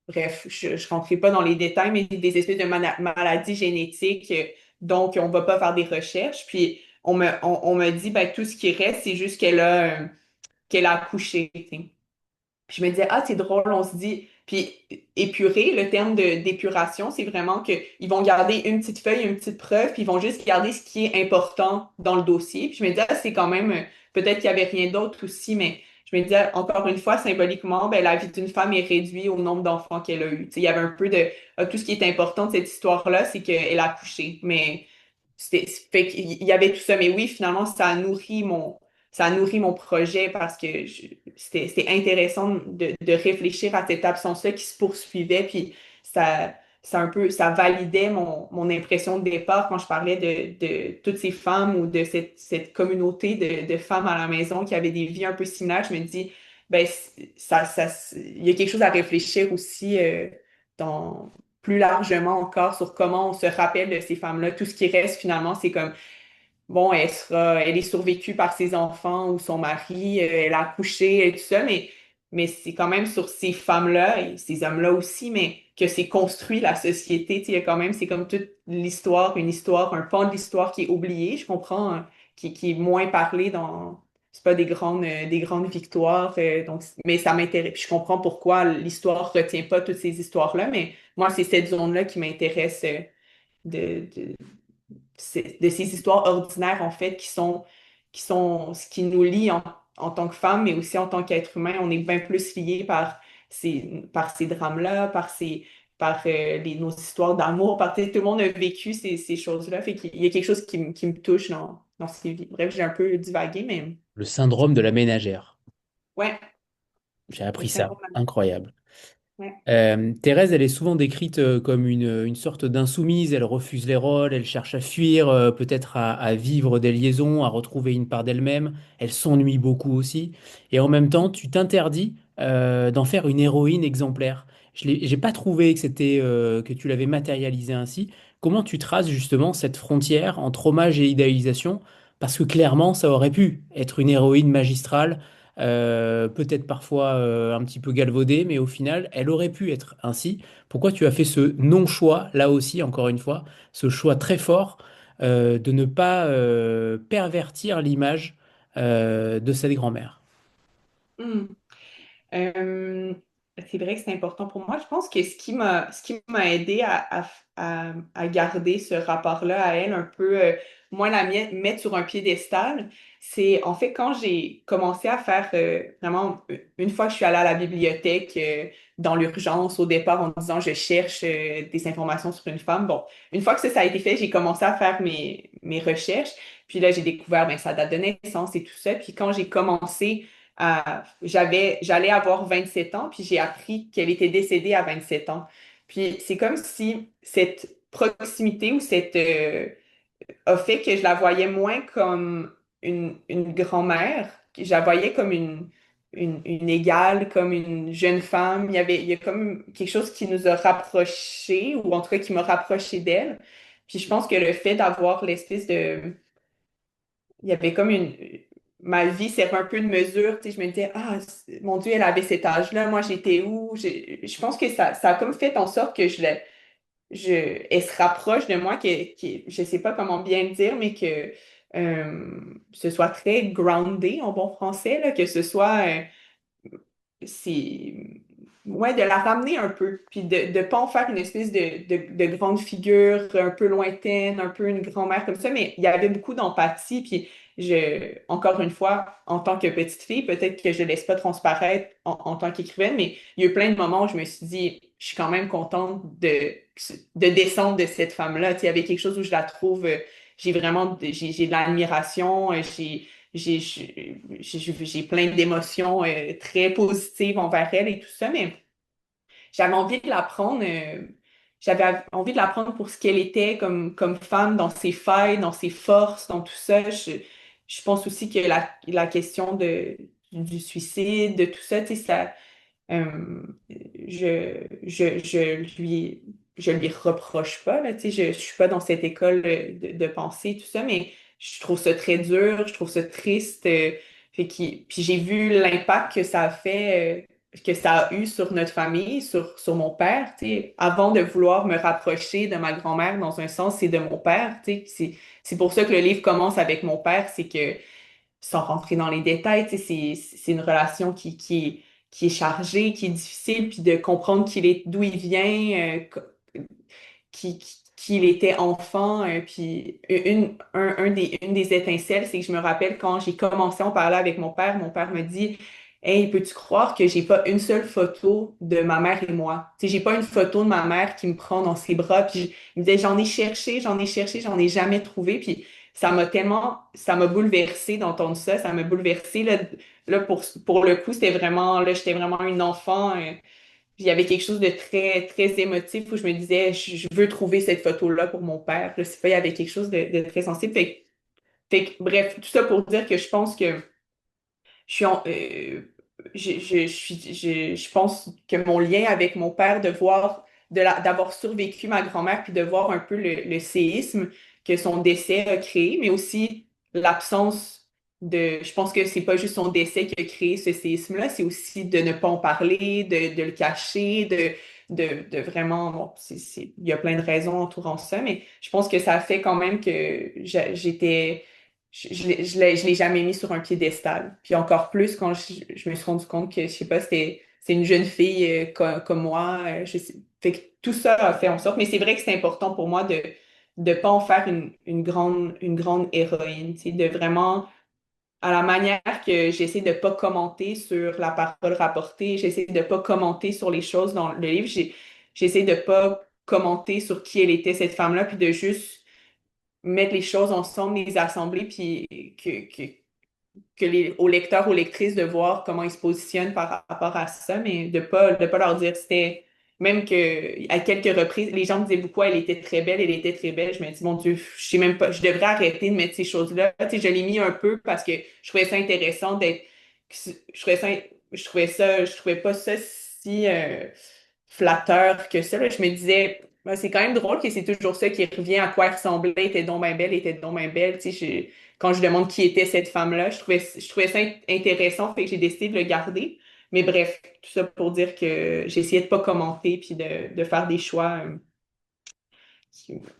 bref, je rentrerai pas dans les détails, mais des espèces de maladies génétiques, donc on va pas faire des recherches, puis on me dit, ben, tout ce qui reste, c'est juste qu'elle a accouché, tu sais. Puis je me disais, ah, c'est drôle, on se dit. Puis épurer, le terme d'épuration, c'est vraiment qu'ils vont garder une petite feuille, une petite preuve, puis ils vont juste garder ce qui est important dans le dossier. Puis je me disais, ah, c'est quand même, peut-être qu'il n'y avait rien d'autre aussi, mais je me disais, encore une fois, symboliquement, ben, la vie d'une femme est réduite au nombre d'enfants qu'elle a eu. Tu sais, il y avait un peu de, tout ce qui est important de cette histoire-là, c'est qu'elle a accouché. Mais fait qu'il y avait tout ça. Mais oui, finalement, ça a nourri mon projet parce que c'était intéressant de réfléchir à cette absence-là qui se poursuivait. Puis ça, ça validait mon impression de départ quand je parlais de toutes ces femmes ou de cette communauté de femmes à la maison qui avaient des vies un peu similaires. Je me dis, ben, il y a quelque chose à réfléchir aussi dans, plus largement encore sur comment on se rappelle de ces femmes-là. Tout ce qui reste finalement, c'est comme bon, elle est survécue par ses enfants ou son mari, elle a accouché et tout ça, mais c'est quand même sur ces femmes-là et ces hommes-là aussi, mais que c'est construit la société. Tu sais, il y a quand même, c'est comme toute l'histoire, une histoire, un pan de l'histoire qui est oublié, je comprends, hein, qui est moins parlé dans. C'est pas des grandes victoires, donc, mais ça m'intéresse. Je comprends pourquoi l'histoire retient pas toutes ces histoires-là, mais moi, c'est cette zone-là qui m'intéresse de, de, de ces histoires ordinaires, en fait, qui sont ce qui nous lie en tant que femme, mais aussi en tant qu'être humain. On est bien plus liés par ces drames-là, par nos histoires d'amour, parce que tout le monde a vécu ces choses-là. Fait qu'il y a quelque chose qui me touche dans ces vies. Bref, j'ai un peu divagué, mais Le syndrome de la ménagère. ouais, J'ai le appris ça. syndrome. Incroyable. Ouais. Thérèse, elle est souvent décrite comme une sorte d'insoumise. Elle refuse les rôles, elle cherche à fuir, peut-être à vivre des liaisons, à retrouver une part d'elle-même. Elle s'ennuie beaucoup aussi. Et en même temps, tu t'interdis d'en faire une héroïne exemplaire. J'ai pas trouvé que que tu l'avais matérialisé ainsi. Comment tu traces justement cette frontière entre hommage et idéalisation? Parce que clairement, ça aurait pu être une héroïne magistrale, peut-être parfois un petit peu galvaudée, mais au final, elle aurait pu être ainsi. Pourquoi tu as fait ce non-choix, là aussi, encore une fois, ce choix très fort de ne pas pervertir l'image de cette grand-mère? Hmm. Euh, c'est vrai que c'est important pour moi. Je pense que ce qui m'a aidé à garder ce rapport-là à elle, un peu moins mettre sur un piédestal, c'est en fait quand j'ai commencé à faire vraiment, une fois que je suis allée à la bibliothèque dans l'urgence au départ en disant je cherche des informations sur une femme. Bon, une fois que ça a été fait, j'ai commencé à faire mes recherches. Puis là, j'ai découvert sa date de naissance et tout ça. Puis quand j'ai commencé j'allais avoir 27 ans, puis j'ai appris qu'elle était décédée à 27 ans. Puis c'est comme si cette proximité ou cette a fait que je la voyais moins comme une grand-mère, que je la voyais comme une égale, comme une jeune femme. Il y a comme quelque chose qui nous a rapprochés, ou en tout cas qui m'a rapproché d'elle. Puis je pense que le fait d'avoir l'espèce de il y avait comme ma vie servait un peu de mesure, tu sais, je me disais, ah, mon Dieu, elle avait cet âge-là, moi j'étais où? Je pense que ça a comme fait en sorte que elle se rapproche de moi, je sais pas comment bien le dire, mais que ce soit très groundé en bon français, là, que ce soit c'est ouais, de la ramener un peu, puis de ne pas en faire une espèce de grande figure un peu lointaine, un peu une grand-mère comme ça, mais il y avait beaucoup d'empathie, puis encore une fois, en tant que petite fille, peut-être que je ne laisse pas transparaître en tant qu'écrivaine, mais il y a eu plein de moments où je me suis dit, je suis quand même contente de descendre de cette femme-là. Tu sais, il y avait quelque chose où je la trouve, j'ai de l'admiration, j'ai plein d'émotions très positives envers elle et tout ça, mais j'avais envie de l'apprendre. J'avais envie de l'apprendre pour ce qu'elle était comme femme, dans ses failles, dans ses forces, dans tout ça. Je pense aussi que la question du suicide, de tout ça, tu sais, ça, euh, je lui reproche pas, là, tu sais, je suis pas dans cette école de pensée, tout ça, mais je trouve ça très dur, je trouve ça triste. Puis j'ai vu l'impact que ça a fait, que ça a eu sur notre famille, sur mon père, tu sais. Avant de vouloir me rapprocher de ma grand-mère, dans un sens, c'est de mon père, tu sais. C'est pour ça que le livre commence avec mon père, c'est que sans rentrer dans les détails, tu sais, c'est une relation qui est chargée, qui est difficile, puis de comprendre d'où il vient, qu'il était enfant. Puis une des étincelles, c'est que je me rappelle quand j'ai commencé à en parler avec mon père me dit, Hey, peux-tu croire que j'ai pas une seule photo de ma mère et moi? Tu sais, j'ai pas une photo de ma mère qui me prend dans ses bras. Puis il me disait, j'en ai cherché, j'en ai jamais trouvé. Puis ça m'a bouleversée d'entendre ça. Ça m'a bouleversée, là. Là, pour le coup, j'étais vraiment une enfant. Il y avait quelque chose de très, très émotif où je me disais, je veux trouver cette photo-là pour mon père. Je sais pas, il y avait quelque chose de très sensible. Bref, tout ça pour dire que je pense que je suis je pense que mon lien avec mon père, d'avoir survécu ma grand-mère, puis de voir un peu le séisme que son décès a créé, mais aussi l'absence je pense que c'est pas juste son décès qui a créé ce séisme-là, c'est aussi de ne pas en parler, de le cacher, de vraiment, bon, il y a plein de raisons entourant ça, mais je pense que ça a fait quand même que j'étais je l'ai jamais mis sur un piédestal. Puis encore plus quand je me suis rendu compte que, je sais pas, c'est une jeune fille comme moi. Fait que tout ça a fait en sorte. Mais c'est vrai que c'est important pour moi de ne pas en faire une grande héroïne. Tu sais, de vraiment, à la manière que j'essaie de pas commenter sur la parole rapportée, j'essaie de pas commenter sur les choses dans le livre, j'essaie de pas commenter sur qui elle était, cette femme-là, puis de juste mettre les choses ensemble, les assembler, puis aux lecteurs, aux lectrices de voir comment ils se positionnent par rapport à ça, mais de pas leur dire c'était même que à quelques reprises, les gens me disaient beaucoup, elle était très belle, elle était très belle. Je me dis, mon Dieu, je sais même pas, je devrais arrêter de mettre ces choses-là. Tu sais, je l'ai mis un peu parce que je trouvais ça intéressant d'être, je trouvais pas ça si flatteur que ça. Là. Je me disais, ben, c'est quand même drôle que c'est toujours ça qui revient à quoi elle ressemblait, elle était donc bien belle, elle était donc bien belle. Tu sais, quand je demande qui était cette femme-là, je trouvais ça intéressant, fait que j'ai décidé de le garder. Mais bref, tout ça pour dire que j'ai essayé de pas commenter puis de faire des choix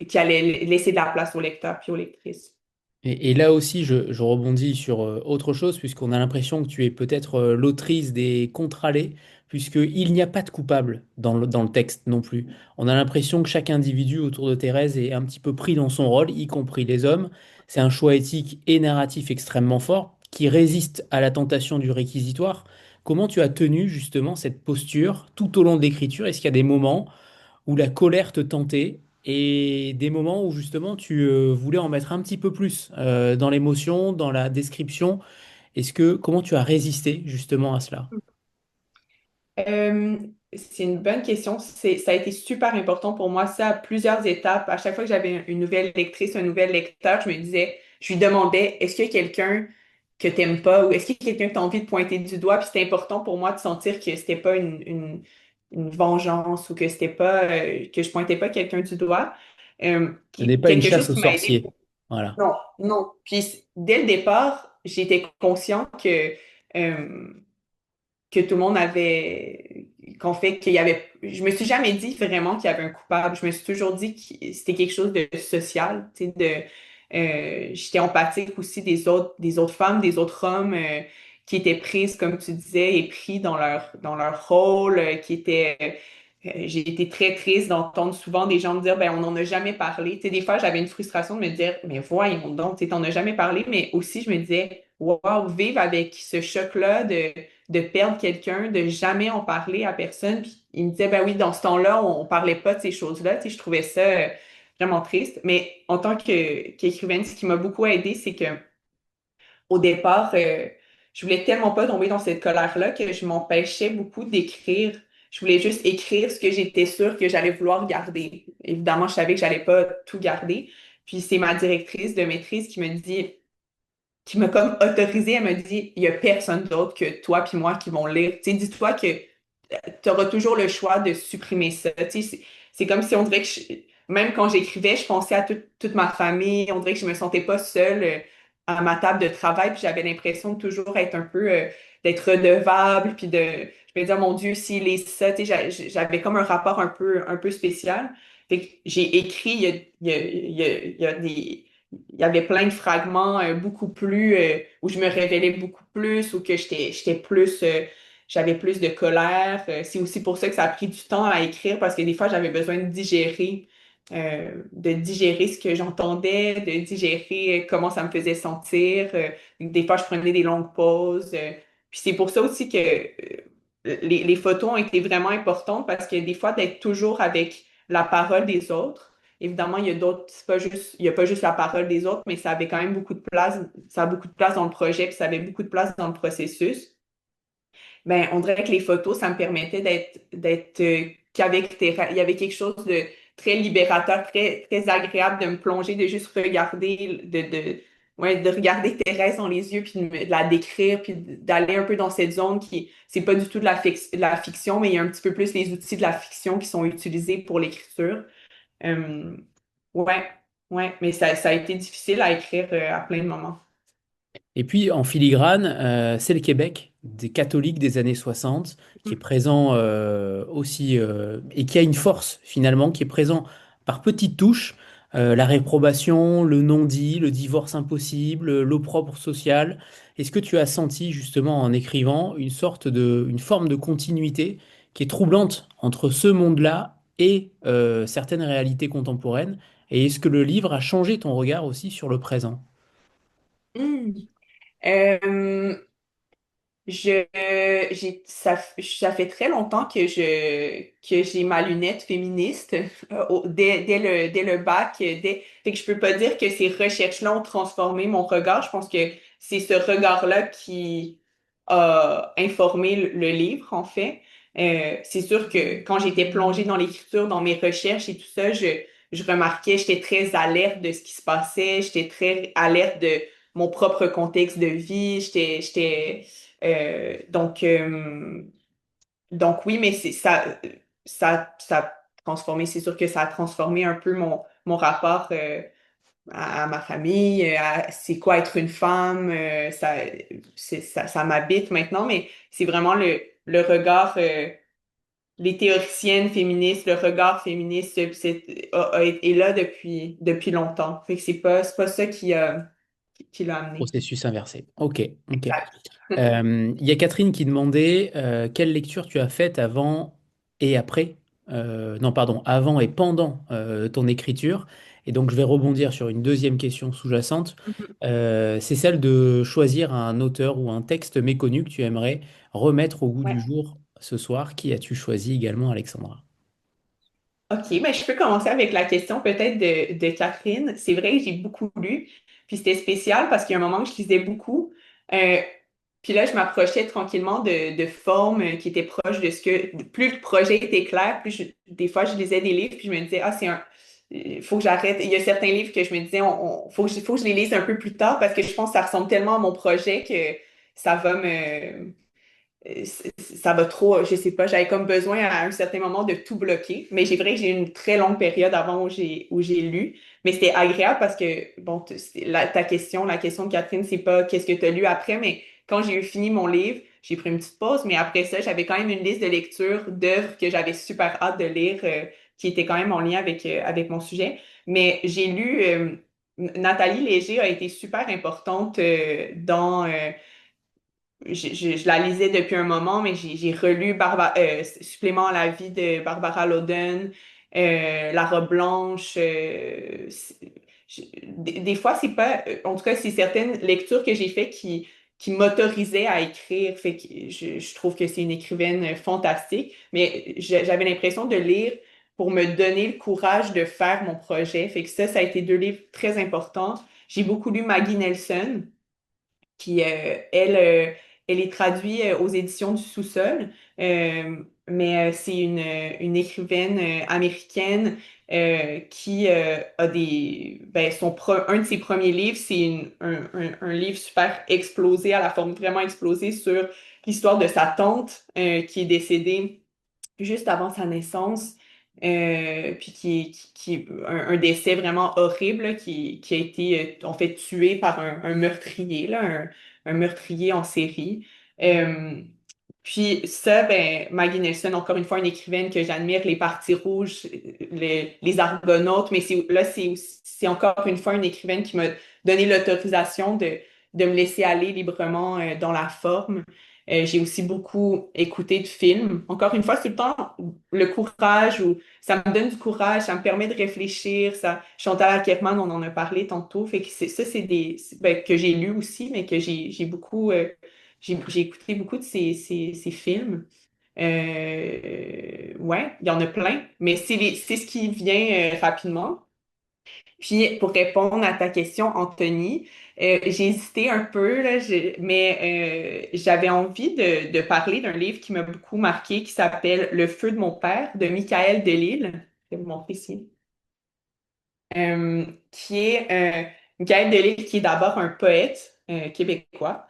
qui allaient laisser de la place aux lecteurs puis aux lectrices. Et là aussi, je rebondis sur autre chose, puisqu'on a l'impression que tu es peut-être l'autrice des contre-allées, puisqu'il n'y a pas de coupable dans le texte non plus. On a l'impression que chaque individu autour de Thérèse est un petit peu pris dans son rôle, y compris les hommes. C'est un choix éthique et narratif extrêmement fort, qui résiste à la tentation du réquisitoire. Comment tu as tenu justement cette posture tout au long de l'écriture? Est-ce qu'il y a des moments où la colère te tentait et des moments où justement tu voulais en mettre un petit peu plus dans l'émotion, dans la description. Comment tu as résisté justement à cela? Euh, c'est une bonne question. Ça a été super important pour moi, ça, à plusieurs étapes. À chaque fois que j'avais une nouvelle lectrice, un nouvel lecteur, je me disais, je lui demandais, est-ce qu'il y a quelqu'un que t'aimes pas ou est-ce qu'il y a quelqu'un que tu as envie de pointer du doigt? Puis c'était important pour moi de sentir que c'était pas une vengeance ou que c'était pas, que je pointais pas quelqu'un du doigt. Ce n'est pas une Quelque chose chasse aux qui m'a aidé. sorciers. Voilà. Non, non. Puis dès le départ, j'étais conscient euh, que tout le monde avait, qu'en fait, qu'il y avait, je me suis jamais dit vraiment qu'il y avait un coupable. Je me suis toujours dit que c'était quelque chose de social, tu sais, j'étais empathique aussi des autres femmes, des autres hommes, qui étaient prises, comme tu disais, et pris dans leur rôle, j'ai été très triste d'entendre souvent des gens me dire, ben, on n'en a jamais parlé. Tu sais, des fois, j'avais une frustration de me dire, mais voyons donc, tu sais, t'en as jamais parlé, mais aussi, je me disais, wow, vivre avec ce choc-là de perdre quelqu'un, de jamais en parler à personne. Puis il me disait, ben oui, dans ce temps-là, on parlait pas de ces choses-là. Tu sais, je trouvais ça vraiment triste. Mais en tant qu'écrivaine, ce qui m'a beaucoup aidé, c'est que au départ, je voulais tellement pas tomber dans cette colère-là que je m'empêchais beaucoup d'écrire. Je voulais juste écrire ce que j'étais sûre que j'allais vouloir garder. Évidemment, je savais que j'allais pas tout garder. Puis c'est ma directrice de maîtrise qui me dit, qui m'a comme autorisée, elle m'a dit, il y a personne d'autre que toi puis moi qui vont lire. Tu sais, dis-toi que tu auras toujours le choix de supprimer ça. Tu sais, c'est comme si on dirait que même quand j'écrivais, je pensais à toute ma famille. On dirait que je me sentais pas seule à ma table de travail, puis j'avais l'impression de toujours être un peu d'être redevable, puis je me disais, oh mon Dieu, s'il est ça, tu sais, j'avais comme un rapport un peu spécial. Fait que j'ai écrit, il y avait plein de fragments beaucoup plus où je me révélais beaucoup plus, ou que j'étais plus j'avais plus de colère. C'est aussi pour ça que ça a pris du temps à écrire parce que des fois, j'avais besoin de digérer ce que j'entendais, de digérer comment ça me faisait sentir. Des fois, je prenais des longues pauses. Puis c'est pour ça aussi que les photos ont été vraiment importantes parce que des fois, d'être toujours avec la parole des autres, évidemment, il y a d'autres, c'est pas juste, il y a pas juste la parole des autres, mais ça avait quand même beaucoup de place, ça a beaucoup de place dans le projet, puis ça avait beaucoup de place dans le processus. Ben, on dirait que les photos, ça me permettait il y avait quelque chose de très libérateur, très agréable de me plonger, de juste regarder, ouais, de regarder Thérèse dans les yeux, puis de la décrire, puis d'aller un peu dans cette zone c'est pas du tout de la fiction, mais il y a un petit peu plus les outils de la fiction qui sont utilisés pour l'écriture. Euh, ouais, ouais, mais ça a été difficile à écrire à plein de moments. Et puis en filigrane, c'est le Québec des catholiques des années 60 qui est Mm. présent aussi et qui a une force finalement, qui est présent par petites touches. La réprobation, le non-dit, le divorce impossible, l'opprobre social. Est-ce que tu as senti justement en écrivant une forme de continuité qui est troublante entre ce monde-là et certaines réalités contemporaines? Et est-ce que le livre a changé ton regard aussi sur le présent? Mm. Euh, Ça fait très longtemps que j'ai ma lunette féministe dès le bac. Fait que je peux pas dire que ces recherches-là ont transformé mon regard. Je pense que c'est ce regard-là qui a informé le livre, en fait. C'est sûr que quand j'étais plongée dans l'écriture, dans mes recherches et tout ça, je remarquais, j'étais très alerte de ce qui se passait, j'étais très alerte de mon propre contexte de vie, euh, donc, euh, donc oui, mais ça a transformé, c'est sûr que ça a transformé un peu mon rapport à ma famille, à c'est quoi être une femme, ça m'habite maintenant, mais c'est vraiment le regard, les théoriciennes féministes, le regard féministe est là depuis longtemps. Fait que c'est pas ça qui l'a amené. Processus inversé. Ok, ok. Exact. Il y a Catherine qui demandait quelle lecture tu as faite avant et après, non, pardon, avant et pendant ton écriture. Et donc, je vais rebondir sur une deuxième question sous-jacente. Mhm. C'est celle de choisir un auteur ou un texte méconnu que tu aimerais remettre au goût Ouais. du jour ce soir. Qui as-tu choisi également, Alexandra? OK, ben je peux commencer avec la question peut-être de Catherine. C'est vrai que j'ai beaucoup lu, puis c'était spécial parce qu'il y a un moment où je lisais beaucoup. Euh, Puis là, je m'approchais tranquillement de formes qui étaient proches de ce que... Plus le projet était clair, des fois, je lisais des livres, puis je me disais, ah, c'est un... Il faut que j'arrête. Il y a certains livres que je me disais, faut que je les lise un peu plus tard parce que je pense que ça ressemble tellement à mon projet que ça va me ça va trop, je sais pas, j'avais comme besoin à un certain moment de tout bloquer. Mais j'ai vrai que j'ai eu une très longue période avant où j'ai lu. Mais c'était agréable parce que, bon, la question de Catherine, c'est pas qu'est-ce que tu as lu après, mais quand j'ai eu fini mon livre, j'ai pris une petite pause, mais après ça, j'avais quand même une liste de lecture d'œuvres que j'avais super hâte de lire, qui était quand même en lien avec mon sujet. Mais j'ai lu, Nathalie Léger a été super importante je la lisais depuis un moment, mais j'ai relu Supplément à la vie de Barbara Loden, La robe blanche. Des fois, c'est pas, en tout cas, c'est certaines lectures que j'ai faites qui m'autorisaient à écrire. Fait que je trouve que c'est une écrivaine fantastique, mais j'avais l'impression de lire pour me donner le courage de faire mon projet. Fait que ça a été deux livres très importants. J'ai beaucoup lu Maggie Nelson qui, elle est traduite aux éditions du Sous-sol, mais c'est une écrivaine américaine qui a un de ses premiers livres, c'est un livre super explosé, à la forme vraiment explosée, sur l'histoire de sa tante qui est décédée juste avant sa naissance, puis un décès vraiment horrible là, qui a été en fait tué par un meurtrier, là, un meurtrier en série. Euh, Puis ça, ben, Maggie Nelson, encore une fois, une écrivaine que j'admire, Les Partis rouges, les Argonautes, mais c'est encore une fois une écrivaine qui m'a donné l'autorisation de me laisser aller librement dans la forme. J'ai aussi beaucoup écouté de films. Encore une fois, c'est tout le temps le courage ou ça me donne du courage, ça me permet de réfléchir. Chantal Akerman, on en a parlé tantôt. Fait que c'est ben, que j'ai lu aussi, mais que j'ai beaucoup, j'ai écouté beaucoup de ces films. Ouais, il y en a plein, mais c'est ce qui vient rapidement. Puis pour répondre à ta question, Anthony, j'ai hésité un peu, là, mais j'avais envie de parler d'un livre qui m'a beaucoup marqué, qui s'appelle Le feu de mon père, de Michael Delisle. Je vais vous montrer ici. Qui est Michael Delisle, qui est d'abord un poète québécois.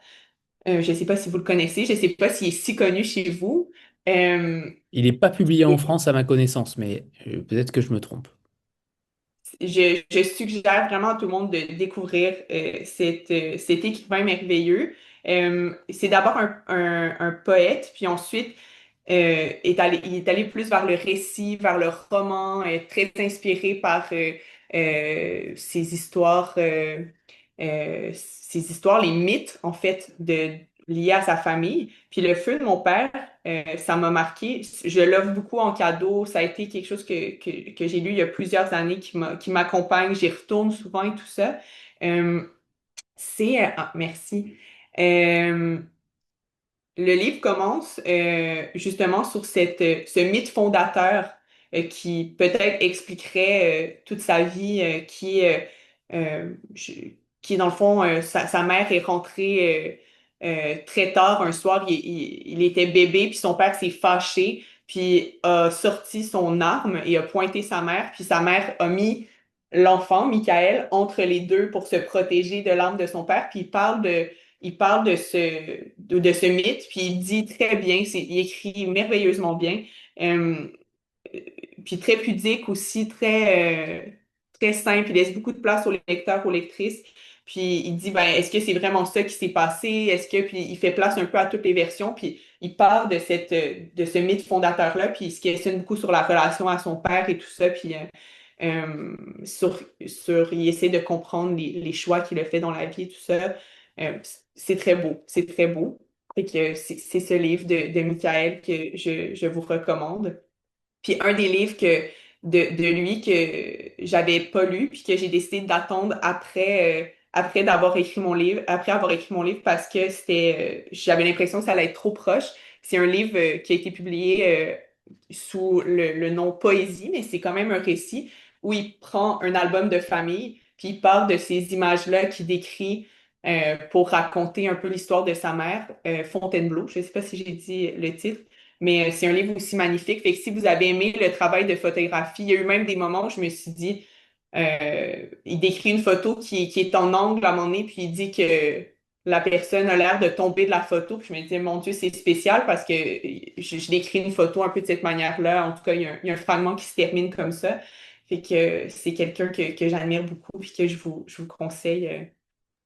Je ne sais pas si vous le connaissez, je ne sais pas s'il est si connu chez vous. Euh, Il n'est pas publié en France à ma connaissance, mais peut-être que je me trompe. je suggère vraiment à tout le monde de découvrir cet écrivain merveilleux. C'est d'abord un poète, puis ensuite il est allé plus vers le récit, vers le roman, très inspiré par ses histoires, les mythes en fait liés à sa famille. Puis le feu de mon père, ça m'a marqué. Je l'offre beaucoup en cadeau. Ça a été quelque chose que j'ai lu il y a plusieurs années qui m'accompagne. J'y retourne souvent et tout ça. Merci. Euh, le livre commence justement sur ce mythe fondateur qui peut-être expliquerait toute sa vie, qui dans le fond, sa mère est rentrée très tard un soir, il était bébé, puis son père s'est fâché, puis a sorti son arme et a pointé sa mère, puis sa mère a mis l'enfant, Michael, entre les deux pour se protéger de l'arme de son père, puis il parle de ce mythe, puis il dit très bien, il écrit merveilleusement bien, euh, puis très pudique aussi, très simple, il laisse beaucoup de place aux lecteurs, aux lectrices, puis il dit, ben, est-ce que c'est vraiment ça qui s'est passé? Puis il fait place un peu à toutes les versions, puis il part de ce mythe fondateur-là, puis il se questionne beaucoup sur la relation à son père et tout ça, puis il essaie de comprendre les choix qu'il a fait dans la vie et tout ça. Euh, c'est très beau, c'est très beau. Fait que c'est ce livre de Michael que je vous recommande. Puis un des livres de lui que j'avais pas lu, puis que j'ai décidé d'attendre après après avoir écrit mon livre parce que j'avais l'impression que ça allait être trop proche. C'est un livre qui a été publié sous le nom Poésie, mais c'est quand même un récit où il prend un album de famille, puis il part de ces images-là qu'il décrit pour raconter un peu l'histoire de sa mère, Fontainebleau. Je ne sais pas si j'ai dit le titre, mais c'est un livre aussi magnifique. Fait que si vous avez aimé le travail de photographie, il y a eu même des moments où je me suis dit, il décrit une photo qui est en angle à un moment donné, puis il dit que la personne a l'air de tomber de la photo. Puis je me dis, mon Dieu, c'est spécial parce que je décris une photo un peu de cette manière-là. En tout cas, il y a un fragment qui se termine comme ça. Fait que c'est quelqu'un que j'admire beaucoup et que je vous conseille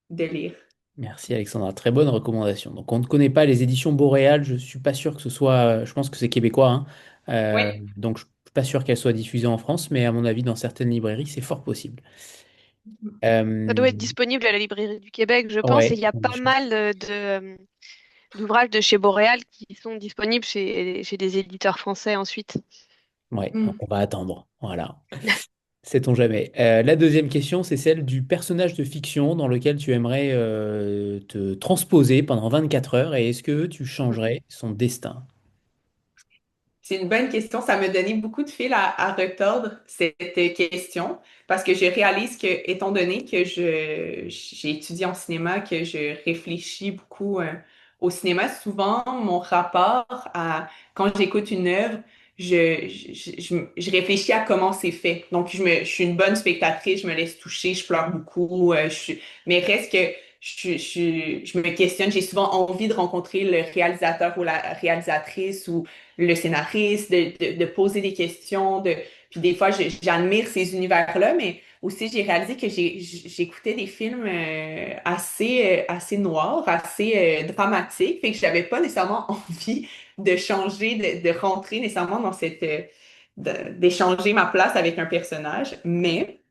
de lire. Merci Alexandra, très bonne recommandation. Donc on ne connaît pas les éditions Boréal, je suis pas sûr que ce soit, je pense que c'est québécois, hein. Oui. Donc je suis pas sûr qu'elle soit diffusée en France, mais à mon avis dans certaines librairies c'est fort possible. Ça doit Euh, être disponible à la Librairie du Québec, je pense, et ouais, il y a on a des pas chances. mal d'ouvrages de chez Boréal qui sont disponibles chez des éditeurs français ensuite. Ouais, donc Mm. on va attendre. Voilà. Sait-on jamais. La deuxième question, c'est celle du personnage de fiction dans lequel tu aimerais te transposer pendant 24 heures et est-ce que tu changerais son destin? C'est une bonne question. Ça me donnait beaucoup de fil à retordre cette question parce que je réalise que, étant donné que j'ai étudié en cinéma, que je réfléchis beaucoup au cinéma, souvent mon rapport à quand j'écoute une œuvre, je réfléchis à comment c'est fait. Donc, je suis une bonne spectatrice, je me laisse toucher, je pleure beaucoup, mais reste que je me questionne, j'ai souvent envie de rencontrer le réalisateur ou la réalisatrice ou le scénariste, de poser des questions, puis des fois, j'admire ces univers-là, mais aussi, j'ai réalisé que j'écoutais des films assez noirs, assez dramatiques, fait que j'avais pas nécessairement envie de changer, de rentrer nécessairement dans d'échanger ma place avec un personnage, mais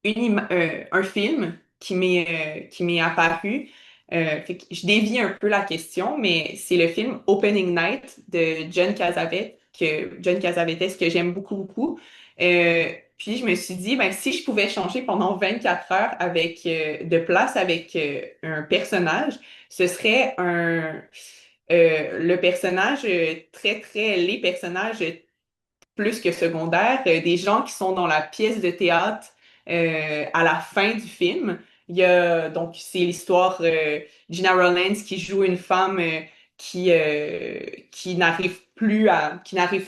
un film qui m'est apparu. Fait que je dévie un peu la question, mais c'est le film Opening Night de John Cassavetes, que j'aime beaucoup, beaucoup. Puis je me suis dit, ben, si je pouvais changer pendant 24 heures de place avec un personnage, ce serait le personnage les personnages plus que secondaires, des gens qui sont dans la pièce de théâtre à la fin du film. Donc, c'est l'histoire Gina Rowlands qui joue une femme qui qui n'arrive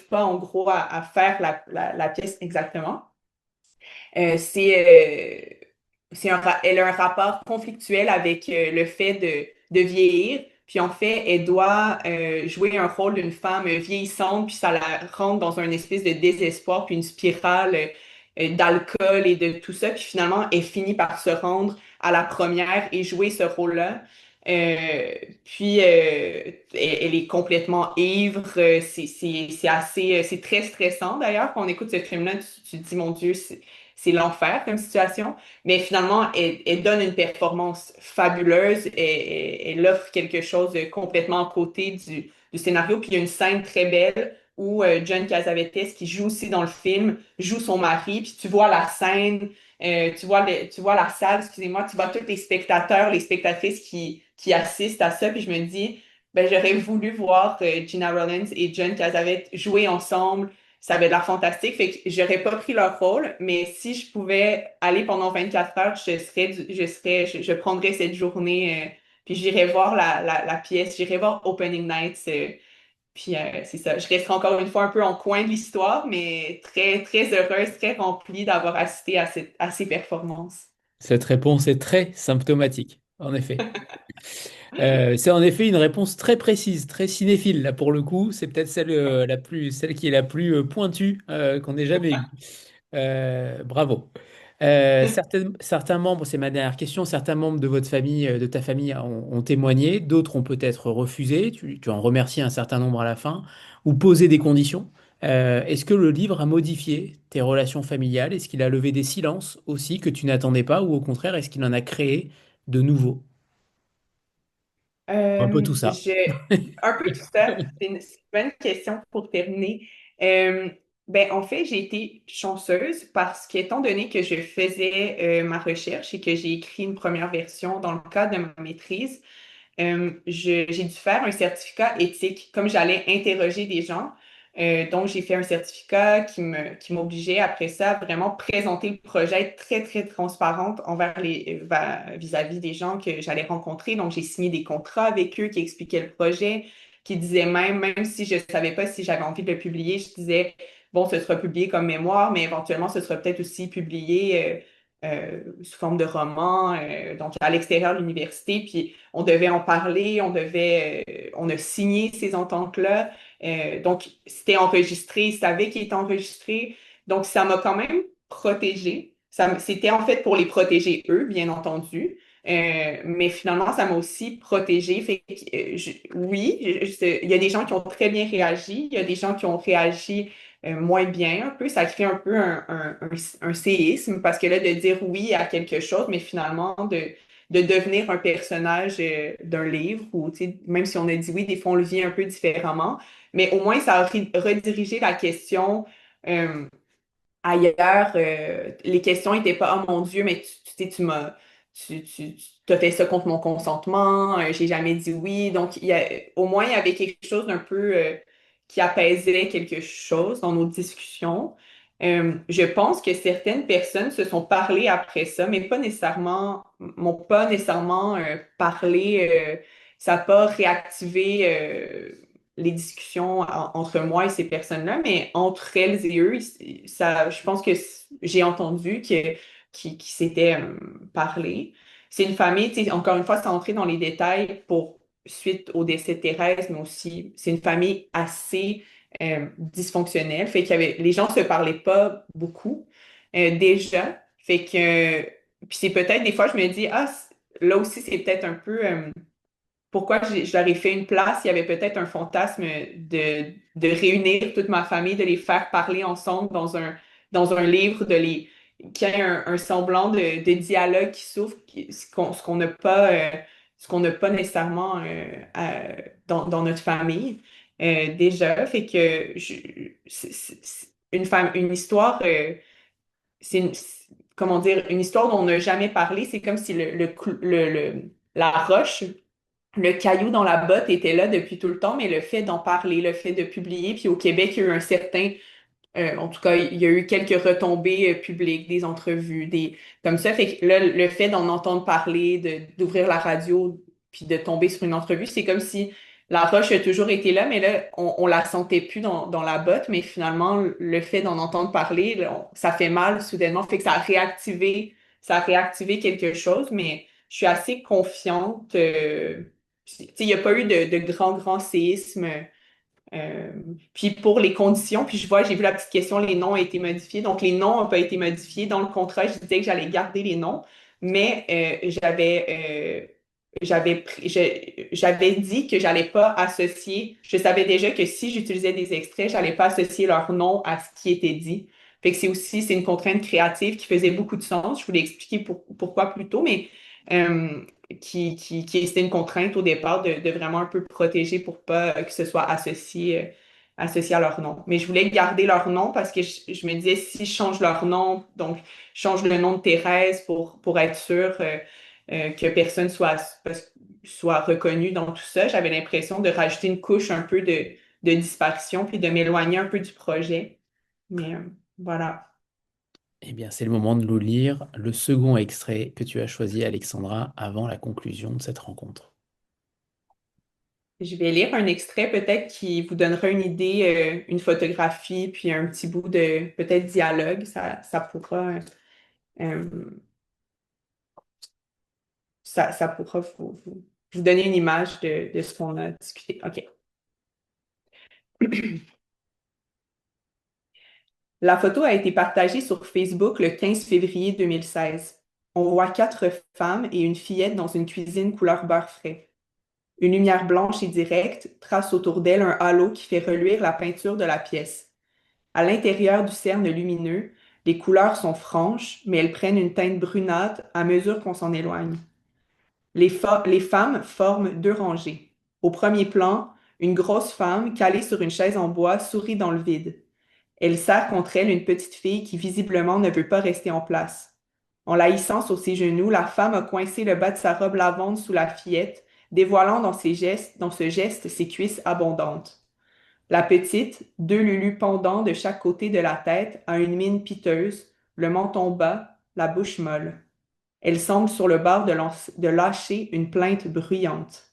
pas en gros à faire la pièce exactement. Euh, c'est, euh, Elle a un rapport conflictuel avec le fait de vieillir. Puis en fait, elle doit jouer un rôle d'une femme vieillissante, puis ça la rentre dans une espèce de désespoir, puis une spirale d'alcool et de tout ça. Puis finalement, elle finit par se rendre à la première et jouer ce rôle-là. Puis elle est complètement ivre. C'est très stressant d'ailleurs. Quand on écoute ce film-là, tu te dis, mon Dieu, c'est l'enfer comme situation. Mais finalement, elle donne une performance fabuleuse et elle offre quelque chose de complètement à côté du scénario. Puis il y a une scène très belle où John Cassavetes, qui joue aussi dans le film, joue son mari. Puis tu vois la scène, tu vois la salle, excusez-moi, tu vois tous les spectateurs, les spectatrices qui assistent à ça. Puis je me dis, ben, j'aurais voulu voir Gina Rollins et Jen qu'elles avaient joué ensemble. Ça avait l'air fantastique. Fait que j'aurais pas pris leur rôle, mais si je pouvais aller pendant 24 heures, je prendrais cette journée, puis j'irais voir la pièce, j'irais voir Opening Nights. Puis c'est ça. Je resterai encore une fois un peu en coin de l'histoire, mais très, très heureuse, très remplie d'avoir assisté à ces performances. Cette réponse est très symptomatique, en effet. C'est en effet une réponse très précise, très cinéphile. Là, pour le coup, c'est peut-être celle qui est la plus pointue qu'on ait jamais eue. Bravo. Certains membres, c'est ma dernière question, certains membres de votre famille, de ta famille ont témoigné, d'autres ont peut-être refusé, tu en remercies un certain nombre à la fin, ou posé des conditions. Est-ce que le livre a modifié tes relations familiales? Est-ce qu'il a levé des silences aussi que tu n'attendais pas, ou au contraire, est-ce qu'il en a créé de nouveaux? Un peu tout ça. Je... Un peu tout ça, c'est une bonne question pour terminer. Euh, ben, en fait, j'ai été chanceuse parce qu'étant donné que je faisais ma recherche et que j'ai écrit une première version dans le cadre de ma maîtrise, j'ai dû faire un certificat éthique, comme j'allais interroger des gens. Donc, j'ai fait un certificat qui m'obligeait après ça à vraiment présenter le projet, être très, très transparente vis-à-vis des gens que j'allais rencontrer. Donc, j'ai signé des contrats avec eux qui expliquaient le projet, qui disaient même si je ne savais pas si j'avais envie de le publier, je disais, bon, ce sera publié comme mémoire, mais éventuellement, ce sera peut-être aussi publié sous forme de roman, donc à l'extérieur de l'université. Puis, on devait en parler, on a signé ces ententes-là. Donc, c'était enregistré, ils savaient qu'il était enregistré. Donc, ça m'a quand même protégée. C'était en fait pour les protéger eux, bien entendu. Mais finalement, ça m'a aussi protégée. Fait que, oui, il y a des gens qui ont très bien réagi, il y a des gens qui ont réagi moins bien un peu. Ça crée un peu un séisme parce que là, de dire oui à quelque chose, mais finalement, de devenir un personnage d'un livre ou tu sais, même si on a dit oui, des fois on le vit un peu différemment, mais au moins ça a redirigé la question ailleurs. Les questions n'étaient pas oh mon Dieu, mais tu m'as t'as fait ça contre mon consentement, j'ai jamais dit oui. Donc au moins il y avait quelque chose d'un peu qui apaisait quelque chose dans nos discussions. Je pense que certaines personnes se sont parlé après ça, mais m'ont pas nécessairement parlé, ça n'a pas réactivé les discussions entre moi et ces personnes-là, mais entre elles et eux, ça, je pense que j'ai entendu qu'ils s'étaient parlé. C'est une famille, tu sais, encore une fois, sans entrer dans les détails pour suite au décès de Thérèse, mais aussi, c'est une famille assez dysfonctionnelle. Fait qu'il y avait, les gens se parlaient pas beaucoup déjà. Fait que, puis c'est peut-être des fois, je me dis, ah, là aussi, c'est peut-être un peu pourquoi je leur ai fait une place. Il y avait peut-être un fantasme de réunir toute ma famille, de les faire parler ensemble dans un livre, qu'il y ait un semblant de dialogue qui s'ouvre, ce qu'on n'a pas, ce qu'on n'a pas nécessairement dans notre famille déjà. Fait que c'est une histoire, c'est une, comment dire, une histoire dont on n'a jamais parlé. C'est comme si la roche, le caillou dans la botte était là depuis tout le temps, mais le fait d'en parler, le fait de publier, puis au Québec, il y a eu un certain, en tout cas, il y a eu quelques retombées publiques, des entrevues, des comme ça. Fait que là, le fait d'en entendre parler, d'ouvrir la radio, puis de tomber sur une entrevue, c'est comme si la roche a toujours été là, mais là, on la sentait plus dans la botte, mais finalement, le fait d'en entendre parler, là, ça fait mal soudainement. Fait que ça a réactivé quelque chose, mais je suis assez confiante. Tu sais, il n'y a pas eu de grand séisme. Euh, Puis pour les conditions, puis j'ai vu la petite question, les noms ont été modifiés. Donc les noms n'ont pas été modifiés. Dans le contrat, je disais que j'allais garder les noms, mais j'avais dit que j'allais pas associer. Je savais déjà que si j'utilisais des extraits, j'allais pas associer leur nom à ce qui était dit. Fait que c'est une contrainte créative qui faisait beaucoup de sens. Je voulais expliquer pourquoi plus tôt, mais euh, c'était une contrainte au départ de vraiment un peu protéger pour pas que ce soit associé à leur nom. Mais je voulais garder leur nom parce que je me disais, si je change leur nom, donc je change le nom de Thérèse pour être sûre que personne soit... Parce que soit reconnu dans tout ça. J'avais l'impression de rajouter une couche un peu de disparition, puis de m'éloigner un peu du projet. Mais voilà. Eh bien, c'est le moment de nous lire le second extrait que tu as choisi, Alexandra, avant la conclusion de cette rencontre. Je vais lire un extrait peut-être qui vous donnera une idée, une photographie, puis un petit bout de peut-être dialogue. Ça pourra, euh, ça pourra vous donner une image de ce qu'on a discuté. OK. La photo a été partagée sur Facebook le 15 février 2016. On voit quatre femmes et une fillette dans une cuisine couleur beurre frais. Une lumière blanche et directe trace autour d'elle un halo qui fait reluire la peinture de la pièce. À l'intérieur du cerne lumineux, les couleurs sont franches, mais elles prennent une teinte brunâtre à mesure qu'on s'en éloigne. Les femmes forment deux rangées. Au premier plan, une grosse femme calée sur une chaise en bois sourit dans le vide. Elle serre contre elle une petite fille qui visiblement ne veut pas rester en place. En la hissant sur ses genoux, la femme a coincé le bas de sa robe lavande sous la fillette, dévoilant dans ce geste ses cuisses abondantes. La petite, deux lulus pendants de chaque côté de la tête, a une mine piteuse, le menton bas, la bouche molle. Elle semble sur le bord de lâcher une plainte bruyante.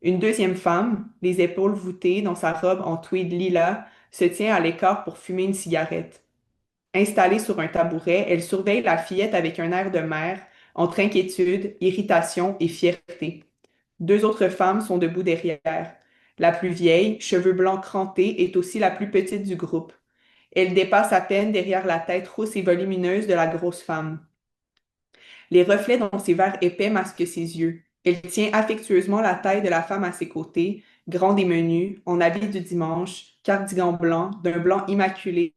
Une deuxième femme, les épaules voûtées dans sa robe en tweed lilas, se tient à l'écart pour fumer une cigarette. Installée sur un tabouret, elle surveille la fillette avec un air de mère, entre inquiétude, irritation et fierté. Deux autres femmes sont debout derrière. La plus vieille, cheveux blancs crantés, est aussi la plus petite du groupe. Elle dépasse à peine derrière la tête rousse et volumineuse de la grosse femme. Les reflets dans ses verres épais masquent ses yeux. Elle tient affectueusement la taille de la femme à ses côtés, grande et menue, en habit du dimanche, cardigan blanc, d'un blanc immaculé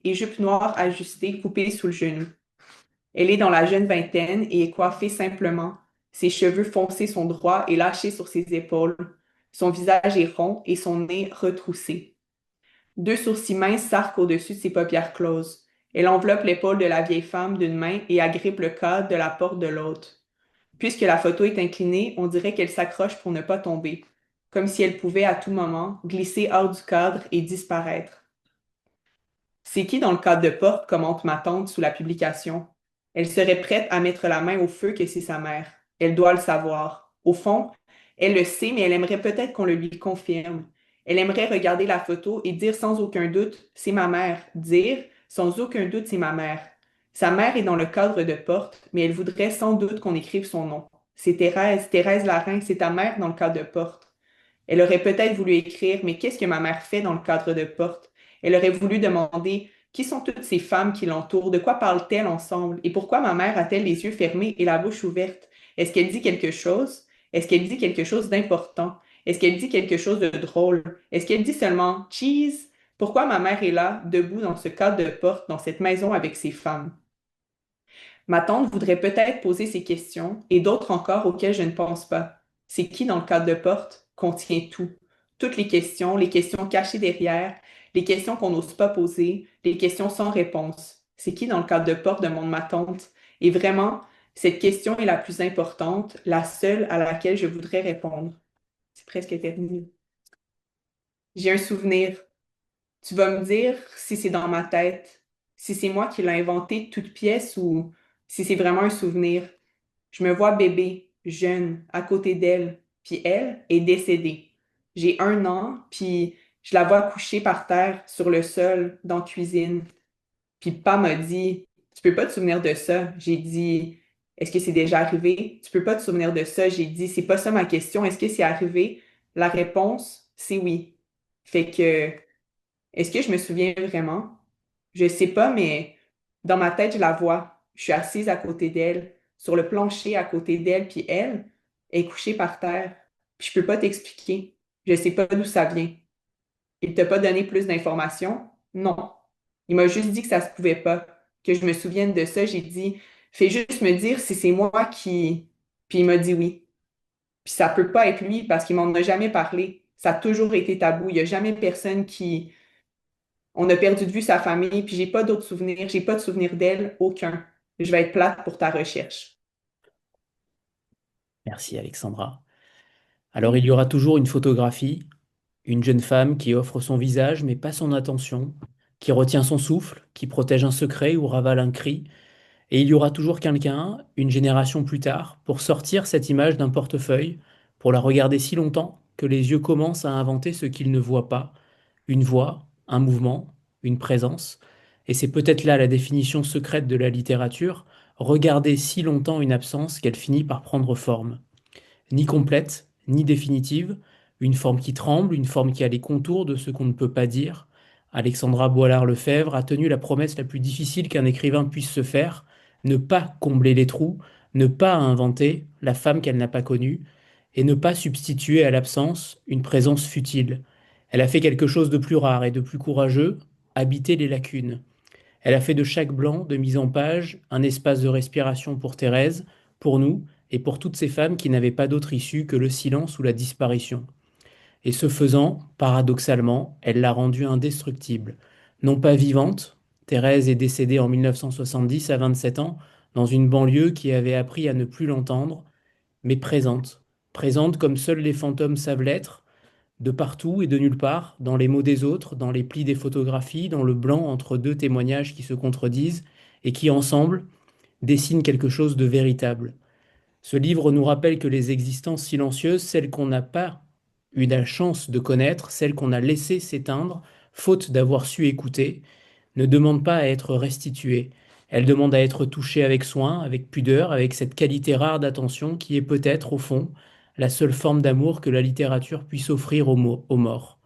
et jupe noire ajustée coupée sous le genou. Elle est dans la jeune vingtaine et est coiffée simplement. Ses cheveux foncés sont droits et lâchés sur ses épaules. Son visage est rond et son nez retroussé. Deux sourcils minces s'arquent au-dessus de ses paupières closes. Elle enveloppe l'épaule de la vieille femme d'une main et agrippe le cadre de la porte de l'autre. Puisque la photo est inclinée, on dirait qu'elle s'accroche pour ne pas tomber, comme si elle pouvait à tout moment glisser hors du cadre et disparaître. C'est qui dans le cadre de porte, commente ma tante sous la publication. Elle serait prête à mettre la main au feu que c'est sa mère. Elle doit le savoir. Au fond, elle le sait, mais elle aimerait peut-être qu'on le lui confirme. Elle aimerait regarder la photo et dire sans aucun doute, c'est ma mère. Dire, sans aucun doute, c'est ma mère. Sa mère est dans le cadre de porte, mais elle voudrait sans doute qu'on écrive son nom. C'est Thérèse, Thérèse Larin, c'est ta mère dans le cadre de porte. Elle aurait peut-être voulu écrire, mais qu'est-ce que ma mère fait dans le cadre de porte? Elle aurait voulu demander, qui sont toutes ces femmes qui l'entourent? De quoi parlent-elles ensemble? Et pourquoi ma mère a-t-elle les yeux fermés et la bouche ouverte? Est-ce qu'elle dit quelque chose? Est-ce qu'elle dit quelque chose d'important? Est-ce qu'elle dit quelque chose de drôle? Est-ce qu'elle dit seulement cheese? Pourquoi ma mère est là, debout dans ce cadre de porte, dans cette maison avec ces femmes? Ma tante voudrait peut-être poser ces questions et d'autres encore auxquelles je ne pense pas. C'est qui dans le cadre de porte contient tout. Toutes les questions cachées derrière, les questions qu'on n'ose pas poser, les questions sans réponse. C'est qui dans le cadre de porte demande ma tante. Et vraiment, cette question est la plus importante, la seule à laquelle je voudrais répondre. C'est presque terminé. J'ai un souvenir. Tu vas me dire si c'est dans ma tête, si c'est moi qui l'ai inventé de toute pièce ou si c'est vraiment un souvenir. Je me vois bébé, jeune, à côté d'elle, puis elle est décédée. J'ai 1 an, puis je la vois couchée par terre sur le sol dans la cuisine. Puis papa m'a dit, tu peux pas te souvenir de ça. J'ai dit, est-ce que c'est déjà arrivé? Tu peux pas te souvenir de ça. J'ai dit, c'est pas ça ma question. Est-ce que c'est arrivé? La réponse, c'est oui. Fait que est-ce que je me souviens vraiment? Je sais pas, mais dans ma tête, je la vois. Je suis assise à côté d'elle, sur le plancher à côté d'elle, puis elle est couchée par terre. Puis je peux pas t'expliquer. Je sais pas d'où ça vient. Il t'a pas donné plus d'informations? Non. Il m'a juste dit que ça se pouvait pas, que je me souvienne de ça. J'ai dit, fais juste me dire si c'est moi qui... Puis il m'a dit oui. Puis ça peut pas être lui parce qu'il m'en a jamais parlé. Ça a toujours été tabou. Il y a jamais personne qui on a perdu de vue sa famille, puis j'ai pas d'autres souvenirs, j'ai pas de souvenirs d'elle, aucun. Je vais être plate pour ta recherche. Merci Alexandra. Alors il y aura toujours une photographie, une jeune femme qui offre son visage mais pas son attention, qui retient son souffle, qui protège un secret ou ravale un cri. Et il y aura toujours quelqu'un, une génération plus tard, pour sortir cette image d'un portefeuille, pour la regarder si longtemps que les yeux commencent à inventer ce qu'ils ne voient pas, une voix, un mouvement, une présence. Et c'est peut-être là la définition secrète de la littérature, regarder si longtemps une absence qu'elle finit par prendre forme. Ni complète, ni définitive, une forme qui tremble, une forme qui a les contours de ce qu'on ne peut pas dire. Alexandra Boilard-Lefebvre a tenu la promesse la plus difficile qu'un écrivain puisse se faire, ne pas combler les trous, ne pas inventer la femme qu'elle n'a pas connue, et ne pas substituer à l'absence une présence futile. Elle a fait quelque chose de plus rare et de plus courageux, habiter les lacunes. Elle a fait de chaque blanc de mise en page un espace de respiration pour Thérèse, pour nous et pour toutes ces femmes qui n'avaient pas d'autre issue que le silence ou la disparition. Et ce faisant, paradoxalement, elle l'a rendue indestructible. Non pas vivante, Thérèse est décédée en 1970 à 27 ans dans une banlieue qui avait appris à ne plus l'entendre, mais présente. Présente comme seuls les fantômes savent l'être, de partout et de nulle part, dans les mots des autres, dans les plis des photographies, dans le blanc entre deux témoignages qui se contredisent et qui, ensemble, dessinent quelque chose de véritable. Ce livre nous rappelle que les existences silencieuses, celles qu'on n'a pas eu la chance de connaître, celles qu'on a laissées s'éteindre, faute d'avoir su écouter, ne demandent pas à être restituées. Elles demandent à être touchées avec soin, avec pudeur, avec cette qualité rare d'attention qui est peut-être, au fond, la seule forme d'amour que la littérature puisse offrir aux morts.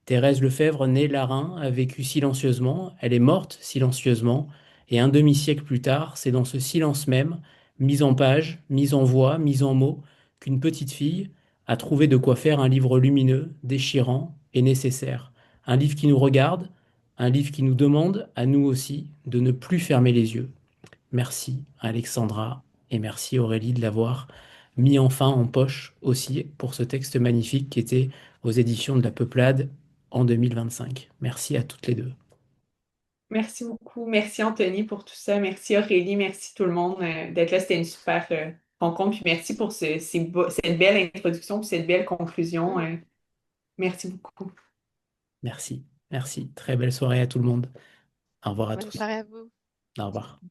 Thérèse Lefèvre, née Larain, a vécu silencieusement, elle est morte silencieusement, et un demi-siècle plus tard, c'est dans ce silence même, mise en page, mise en voix, mise en mots, qu'une petite fille a trouvé de quoi faire un livre lumineux, déchirant et nécessaire. Un livre qui nous regarde, un livre qui nous demande, à nous aussi, de ne plus fermer les yeux. Merci Alexandra et merci Aurélie de l'avoir mis enfin en poche aussi pour ce texte magnifique qui était aux éditions de la Peuplade en 2025. Merci à toutes les deux. Merci beaucoup. Merci Anthony pour tout ça. Merci Aurélie. Merci tout le monde d'être là. C'était une super rencontre. Puis merci pour cette belle introduction puis cette belle conclusion. Merci beaucoup. Merci, merci. Très belle soirée à tout le monde. Au revoir à Bonne tous. soirée à vous. Au revoir.